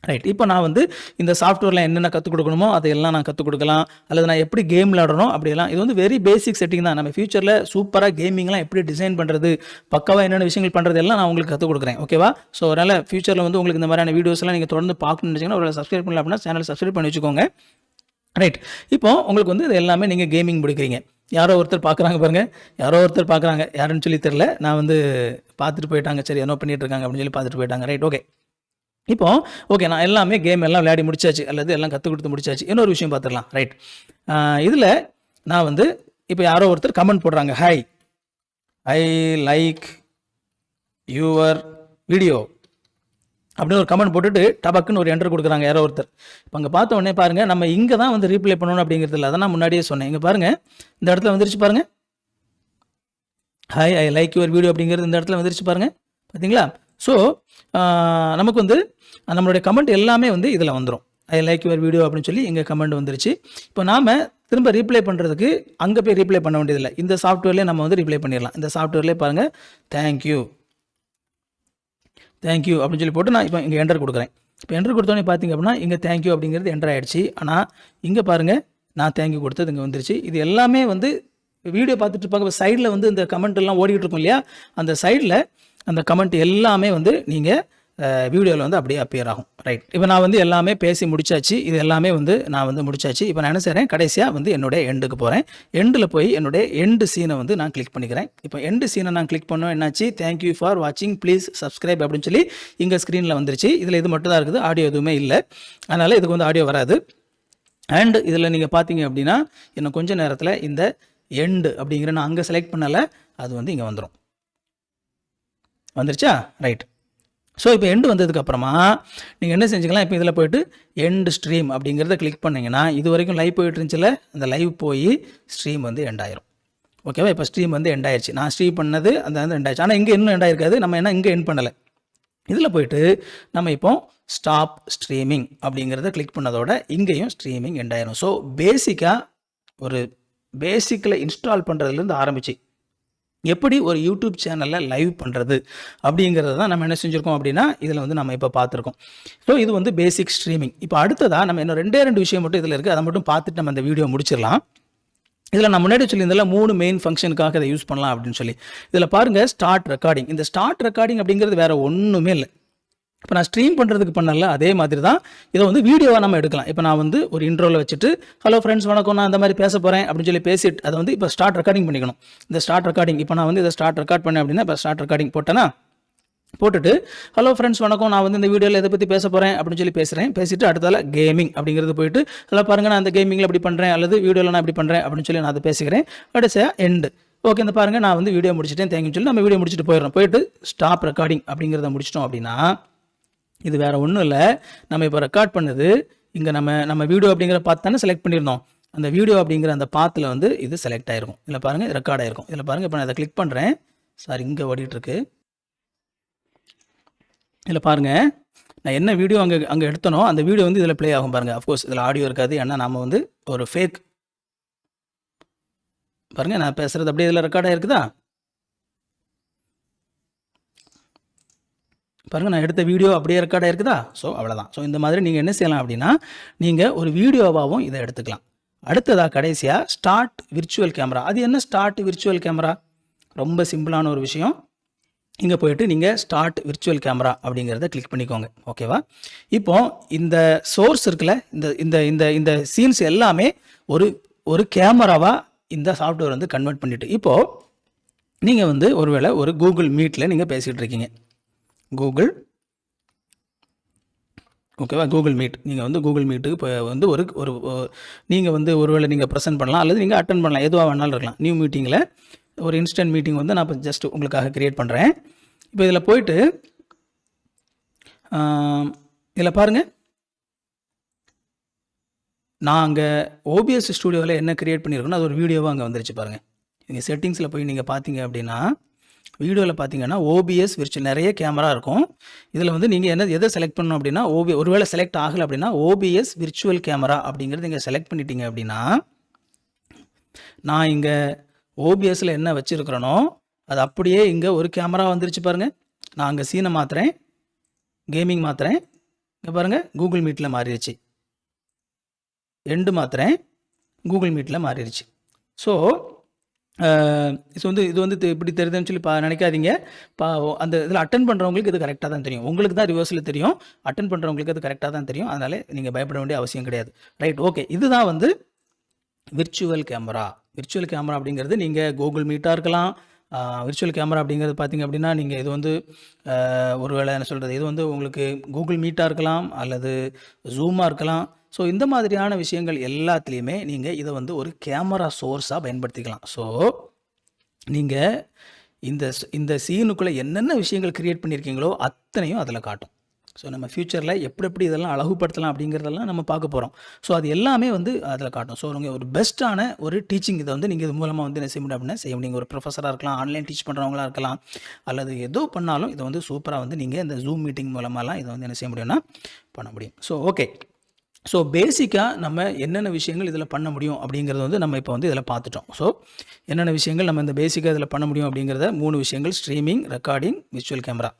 ரைட். இப்போ நான் வந்து இந்த சாஃப்ட்வேரில் என்னென்ன கற்றுக் கொடுக்கணுமோ அதையெல்லாம் நான் கற்றுக் கொடுக்கலாம், அல்லது நான் எப்படி கேம் விளாடணும் அப்படியெல்லாம். இது வந்து வெரி பேசிக் செட்டிங் தான். நம்ம ஃபியூச்சரில் சூப்பராக கேமிங்லாம் எப்படி டிசைன் பண்ணுறது, பக்காவாக என்னென்ன விஷயங்கள் பண்ணுறது எல்லாம் நான் உங்களுக்கு கற்றுக் கொடுக்குறேன். ஓகேவா? ஸோ அதனால் ஃபியூச்சரில் வந்து உங்களுக்கு இந்த மாதிரியான வீடியோஸ்லாம் நீங்கள் தொடர்ந்து பார்க்கணும்னு நினச்சிங்கன்னா ஒரு சப்ஸ்கிரைப் பண்ணல அப்படின்னா சேனல் சப்ஸ்கிரைப் பண்ணி வச்சுக்கோங்க. ரைட். இப்போ உங்களுக்கு வந்து இது எல்லாமே நீங்கள் கேமிங் முடிக்கிறீங்க. யாரோ ஒருத்தர் பார்க்குறாங்க பாருங்கள், யாரோ ஒருத்தர் பார்க்குறாங்க, யாருன்னு சொல்லி தெரில, நான் வந்து பார்த்துட்டு போயிட்டாங்க, சரி என்ன பண்ணிட்டு இருக்காங்க அப்படின்னு சொல்லி பார்த்துட்டு போயிட்டாங்க. Right, okay. இப்போ ஓகே, நான் எல்லாமே கேம் எல்லாம் விளையாடி முடிச்சாச்சு, அல்லது எல்லாம் கற்றுக் கொடுத்து முடிச்சாச்சு. இன்னொரு விஷயம் பார்த்துடலாம். ரைட். இதில் நான் வந்து இப்போ யாரோ ஒருத்தர் கமெண்ட் போடுறாங்க, hi, I like your video அப்படின்னு ஒரு கமெண்ட் போட்டுட்டு டபக்குன்னு ஒரு என்டர் கொடுக்குறாங்க யாரோ ஒருத்தர். இப்போ அங்கே பார்த்த உடனே பாருங்கள், நம்ம இங்கே தான் வந்து ரீப்ளே பண்ணணும் அப்படிங்கிறது இல்லை, அதை நான் முன்னாடியே சொன்னேன். இங்கே பாருங்கள், இந்த இடத்துல வந்துருச்சு பாருங்கள், hi I like your video அப்படிங்கிறது இந்த இடத்துல வந்துருச்சு பாருங்கள், பார்த்தீங்களா? ஸோ நமக்கு வந்து நம்மளுடைய கமெண்ட் எல்லாமே வந்து இதில் வந்துடும். ஐ லைக் யுவர் வீடியோ அப்படின்னு சொல்லி இங்கே கமெண்ட் வந்துருச்சு. இப்போ நாம் திரும்ப ரீப்ளே பண்ணுறதுக்கு அங்கே போய் ரீப்ளே பண்ண வேண்டியதில்லை, இந்த சாஃப்ட்வேர்லேயே நம்ம வந்து ரீப்ளே பண்ணிடலாம். இந்த சாஃப்ட்வேர்லேயே பாருங்கள், தேங்க்யூ அப்படின்னு சொல்லி போட்டு நான் இப்போ இங்கே என்டர் கொடுக்குறேன். இப்போ என்டர் கொடுத்தோன்னே பார்த்தீங்க அப்படின்னா இங்கே தேங்க்யூ அப்படிங்கிறது என்டர் ஆகிடுச்சு. ஆனால் இங்கே பாருங்கள், நான் தேங்க்யூ கொடுத்தது இங்கே வந்துருச்சு. இது எல்லாமே வந்து வீடியோ பார்த்துட்டு இருப்பாங்க, இப்போ சைடில் வந்து இந்த கமெண்ட் எல்லாம் ஓடிக்கிட்டு இருக்கும் இல்லையா, அந்த சைடில் அந்த கமெண்ட் எல்லாமே வந்து நீங்கள் வீடியோவில் வந்து அப்படியே அப்பியர் ஆகும். ரைட். இப்போ நான் வந்து எல்லாமே பேசி முடிச்சாச்சு, இது எல்லாமே வந்து நான் வந்து முடிச்சாச்சு. இப்போ நான் என்ன செய்கிறேன், கடைசியாக வந்து என்னுடைய எண்டுக்கு போகிறேன். எண்டில் போய் என்னுடைய எண்டு சீனை வந்து நான் கிளிக் பண்ணிக்கிறேன். இப்போ எண்டு சீனை நான் கிளிக் பண்ணோம், என்னாச்சு, தேங்க்யூ ஃபார் வாட்சிங், ப்ளீஸ் சப்ஸ்கிரைப் அப்படின்னு சொல்லி இங்கே ஸ்க்ரீனில் வந்துருச்சு. இதில் இது மட்டும் தான் இருக்குது, ஆடியோ எதுவுமே இல்லை, அதனால் இதுக்கு வந்து ஆடியோ வராது. அண்ட் இதில் நீங்கள் பார்த்தீங்க அப்படின்னா இன்னும் கொஞ்சம் நேரத்தில் இந்த எண்டு அப்படிங்கிற நான் அங்கே செலக்ட் பண்ணலை, அது வந்து இங்கே வந்துருச்சா? ரைட். ஸோ இப்போ எண்டு வந்ததுக்கப்புறமா நீங்கள் என்ன செஞ்சுக்கலாம், இப்போ இதில் போய்ட்டு எண்டு ஸ்ட்ரீம் அப்படிங்கிறத கிளிக் பண்ணிங்கன்னா இது வரைக்கும் லைவ் போயிட்டு இருந்துச்சுல, அந்த லைவ் போய் ஸ்ட்ரீம் வந்து எண்ட் ஆயிரும். ஓகேவா? இப்போ ஸ்ட்ரீம் வந்து எண்ட் ஆயிடுச்சு, நான் ஸ்ட்ரீம் பண்ணது அந்த வந்து எண்ட் ஆயிடுச்சு. ஆனால் இங்கே இன்னும் எண்ட் ஆயிருக்காது, நம்ம என்ன இங்கே எண்ட் பண்ணலை. இதில் போய்ட்டு நம்ம இப்போ ஸ்டாப் ஸ்ட்ரீமிங் அப்படிங்கிறத கிளிக் பண்ணதோட இங்கேயும் ஸ்ட்ரீமிங் எண்ட் ஆயிரும். ஸோ பேசிக்காக ஒரு பேசிக்கில் இன்ஸ்டால் பண்ணுறதுலேருந்து ஆரம்பிச்சு எப்படி ஒரு யூடியூப் சேனலில் லைவ் பண்ணுறது அப்படிங்கிறது தான் நம்ம என்ன செஞ்சுருக்கோம் அப்படின்னா இதில் வந்து நம்ம இப்போ பார்த்துருக்கோம். ஸோ இது வந்து பேசிக் ஸ்ட்ரீமிங். இப்போ அடுத்ததாக நம்ம இன்னும் ரெண்டு விஷயம் மட்டும் இதில் இருக்குது, அதை மட்டும் பார்த்துட்டு நம்ம இந்த வீடியோ முடிச்சிடலாம். இதில் நான் முன்னாடி சொல்லியிருந்தால 3 மெயின் ஃபங்க்ஷனுக்காக இதை யூஸ் பண்ணலாம் அப்படின்னு சொல்லி. இதில் பாருங்கள், ஸ்டார்ட் ரெக்கார்டிங். இந்த ஸ்டார்ட் ரெக்கார்டிங் அப்படிங்கிறது வேறு ஒன்றுமே இல்லை. இப்போ நான் ஸ்ட்ரீம் பண்ணுறதுக்கு பண்ணல அதே மாதிரி தான் இதை வந்து வீடியோவாக நம்ம எடுக்கலாம். இப்போ நான் வந்து ஒரு இன்ட்ரோவில் வச்சுட்டு ஹலோ ஃப்ரெண்ட்ஸ் வணக்கம், நான் இந்த மாதிரி பேச போகிறேன் அப்படின்னு சொல்லி பேசிட்டு அதை வந்து இப்போ ஸ்டார்ட் ரெக்கார்டிங் பண்ணிக்கணும். இந்த ஸ்டார்ட் ரெக்கார்டிங் இப்போ நான் வந்து இதை ஸ்டார்ட் ரெக்கார்ட் பண்ணேன் அப்படின்னா இப்போ ஸ்டார்ட் ரெக்கார்டிங் போட்டுட்டு ஹலோ ஃப்ரெண்ட்ஸ் வணக்கம், நான் வந்து இந்த வீடியோவில் இதை பற்றி பேச போகிறேன் அப்படின்னு சொல்லி பேசிட்டு அடுத்தால கேமிங் அப்படிங்கிறது போயிட்டு ஹலோ பாருங்கள், நான் அந்த கேமிங்கில் இப்படி பண்ணுறேன் அல்லது வீடியோவில் நான் இப்படி பண்ணுறேன் அப்படின்னு சொல்லி நான் அதை பேசிக்கிறேன். கடைசியாக எண்டு. ஓகே, இந்த பாருங்கள், நான் வந்து வீடியோ முடிச்சிட்டேன், தேங்க்யூன்னு சொல்லி நம்ம வீடியோ முடிச்சுட்டு போயிட்டு ஸ்டாப் ரெக்கார்டிங் அப்படிங்கிறத முடிச்சிட்டோம் அப்படின்னா இது வேறு ஒன்றும் இல்லை, நம்ம இப்போ ரெக்கார்ட் பண்ணது இங்கே நம்ம வீடியோ அப்படிங்கிற பாத் தானே செலக்ட் பண்ணியிருந்தோம். அந்த வீடியோ அப்படிங்கிற அந்த பாத்தில் வந்து இது செலக்ட் ஆகிருக்கும். இதில் பாருங்கள், ரெக்கார்ட் ஆகிருக்கும். இதில் பாருங்கள், இப்போ நான் இதை கிளிக் பண்ணுறேன். சார் இங்கே ஓடிட்டுருக்கு. இதில் பாருங்கள், நான் என்ன வீடியோ அங்கே எடுத்தனோ அந்த வீடியோ வந்து இதில் ப்ளே ஆகும் பாருங்கள். அஃப்கோர்ஸ் இதில் ஆடியோ இருக்காது, ஏன்னா நம்ம வந்து ஒரு ஃபேக் பாருங்கள், நான் பேசுகிறது அப்படியே இதில் ரெக்கார்ட் ஆகிருக்குதா பாருங்கள், நான் எடுத்த வீடியோ அப்படியே ரெக்கார்ட் ஆகிருக்குதா. ஸோ அவ்வளோதான். ஸோ இந்த மாதிரி நீங்கள் என்ன செய்யலாம் அப்படின்னா நீங்கள் ஒரு வீடியோவாகவும் இதை எடுத்துக்கலாம். அடுத்ததாக கடைசியாக ஸ்டார்ட் விர்ச்சுவல் கேமரா. அது என்ன ஸ்டார்ட் விர்ச்சுவல் கேமரா? ரொம்ப சிம்பிளான ஒரு விஷயம். இங்கே போயிட்டு நீங்கள் ஸ்டார்ட் விர்ச்சுவல் கேமரா அப்படிங்கிறத கிளிக் பண்ணிக்கோங்க. ஓகேவா? இப்போ இந்த சோர்ஸ் இருக்குல்ல, இந்த இந்த இந்த இந்த சீன்ஸ் எல்லாமே ஒரு ஒரு கேமராவாக இந்த சாஃப்ட்வேர் வந்து கன்வெர்ட் பண்ணிவிட்டு, இப்போது நீங்கள் வந்து ஒருவேளை ஒரு கூகுள் மீட்டில் நீங்கள் பேசிகிட்டு இருக்கீங்க. கூகுள் ஓகேவா? Google meet. நீங்கள் வந்து கூகுள் மீட்டுக்கு இப்போ வந்து ஒரு ஒரு நீங்கள் வந்து ஒருவேளை நீங்கள் ப்ரெசென்ட் பண்ணலாம், அல்லது நீங்கள் அட்டன் பண்ணலாம், எதுவாக வேணாலும் இருக்கலாம். நியூ மீட்டிங்கில் ஒரு இன்ஸ்டன்ட் மீட்டிங் வந்து நான் இப்போ ஜஸ்ட் உங்களுக்காக க்ரியேட் பண்ணுறேன். இப்போ இதில் போயிட்டு இதில் பாருங்கள், நான் அங்கே ஓபிஎஸ் ஸ்டூடியோவில் என்ன க்ரியேட் பண்ணியிருக்கேன்னா அது ஒரு வீடியோவாக அங்கே வந்துருச்சு பாருங்கள். நீங்கள் செட்டிங்ஸில் போய் நீங்கள் பார்த்தீங்க அப்படின்னா வீடியோவில் பார்த்தீங்கன்னா ஓபிஎஸ் விர்ச்சுவல் நிறைய கேமரா இருக்கும். இதில் வந்து நீங்கள் எதை செலக்ட் பண்ணணும் அப்படின்னா ஒருவேளை செலக்ட் ஆகலை அப்படின்னா ஓபிஎஸ் விர்ச்சுவல் கேமரா அப்படிங்கிறது நீங்கள் செலக்ட் பண்ணிட்டீங்க அப்படின்னா, நான் இங்கே ஓபிஎஸ்ஸில் என்ன வச்சுருக்கிறேனோ அது அப்படியே இங்கே ஒரு கேமரா வந்துருச்சு பாருங்கள். நான் அங்கே சீனை மாற்றுறேன், கேமிங் மாற்றுறேன், இங்கே பாருங்கள் கூகுள் மீட்டில் மாறிடுச்சு. எண்டு மாற்றுறேன், கூகுள் மீட்டில் மாறிடுச்சு. ஸோ இது வந்து இப்படி தெரியுதுன்னு சொல்லி நினைக்காதீங்க. அந்த இதில் அட்டன் பண்ணுறவங்களுக்கு இது கரெக்டாக தான் தெரியும். உங்களுக்கு தான் ரிவர்ஸில் தெரியும், அட்டன் பண்ணுறவங்களுக்கு அது கரெக்டாக தான் தெரியும். அதனால் நீங்கள் பயப்பட வேண்டிய அவசியம் கிடையாது. Right, okay. இதுதான் வந்து விர்ச்சுவல் கேமரா. விர்ச்சுவல் கேமரா அப்படிங்கிறது நீங்கள் கூகுள் மீட்டாக இருக்கலாம். விர்ச்சுவல் கேமரா அப்படிங்கிறது பார்த்திங்க அப்படின்னா நீங்கள் இது வந்து ஒரு வேளை என்ன சொல்கிறது, இது வந்து உங்களுக்கு கூகுள் மீட்டாக இருக்கலாம் அல்லது ஜூமாக இருக்கலாம். ஸோ இந்த மாதிரியான விஷயங்கள் எல்லாத்துலேயுமே நீங்கள் இதை வந்து ஒரு கேமரா சோர்ஸாக பயன்படுத்திக்கலாம். ஸோ நீங்கள் இந்த சீனுக்குள்ளே என்னென்ன விஷயங்கள் க்ரியேட் பண்ணியிருக்கீங்களோ அத்தனையும் அதில் காட்டும். ஸோ நம்ம ஃப்யூச்சரில் எப்படி இதெல்லாம் அழகுபடுத்தலாம் அப்படிங்கிறதெல்லாம் நம்ம பார்க்க போகிறோம். ஸோ அது எல்லாமே வந்து அதில் காட்டும். ஸோ நீங்கள் ஒரு பெஸ்ட்டான ஒரு டீச்சிங் இதை வந்து நீங்கள் இது மூலமாக வந்து என்ன செய்ய முடியும் அப்படின்னா செய்ய முடியும். நீங்கள் ஒரு ப்ரொஃபஸராக இருக்கலாம், ஆன்லைன் டீச் பண்ணுறவங்களாக இருக்கலாம், அல்லது எதோ பண்ணாலும் இதை வந்து சூப்பராக வந்து நீங்கள் இந்த ஜூம் மீட்டிங் மூலமாகலாம் இதை வந்து என்ன செய்ய முடியும்னா பண்ண முடியும். ஸோ ஓகே, ஸோ பேசிக்காக நம்ம என்னென்ன விஷயங்கள் இதில் பண்ண முடியும் அப்படிங்கிறது வந்து நம்ம இப்போ வந்து இதில் பார்த்துட்டோம். ஸோ என்னென்ன விஷயங்கள் நம்ம இந்த பேசிக்காக இதில் பண்ண முடியும் அப்படிங்கிறத 3 விஷயங்கள்: ஸ்ட்ரீமிங், ரெக்கார்டிங், விர்ச்சுவல் கேமரா.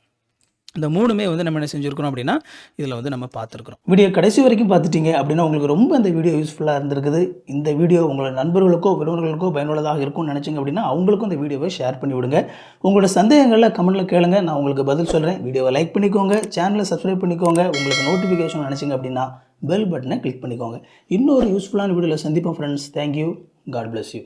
இந்த 3மே வந்து நம்ம என்ன செஞ்சுருக்கிறோம் அப்படின்னா இதில் வந்து நம்ம பார்த்துருக்குறோம். வீடியோ கடைசி வரைக்கும் பார்த்துட்டீங்க அப்படின்னா உங்களுக்கு ரொம்ப இந்த வீடியோ யூஸ்ஃபுல்லாக இருந்திருக்குது. இந்த வீடியோ உங்களோட நண்பர்களுக்கோ உறவினர்களுக்கோ பயனுள்ளதாக இருக்கும்னு நினச்சிங்க அப்படின்னா அவங்களுக்கும் இந்த வீடியோவை ஷேர் பண்ணி விடுங்க. உங்களோட சந்தேகங்களில் கமெண்ட்டில் கேளுங்க, நான் உங்களுக்கு பதில் சொல்கிறேன். வீடியோவை லைக் பண்ணிக்கோங்க, சேனலை சப்ஸ்கிரைப் பண்ணிக்கோங்க. உங்களுக்கு நோட்டிஃபிகேஷன் நினச்சிங்க அப்படின்னா பெல் பட்டனை கிளிக் பண்ணிக்கோங்க. இன்னொரு யூஸ்ஃபுல்லான வீடியோவில் சந்திப்போம் friends. Thank you. God bless you.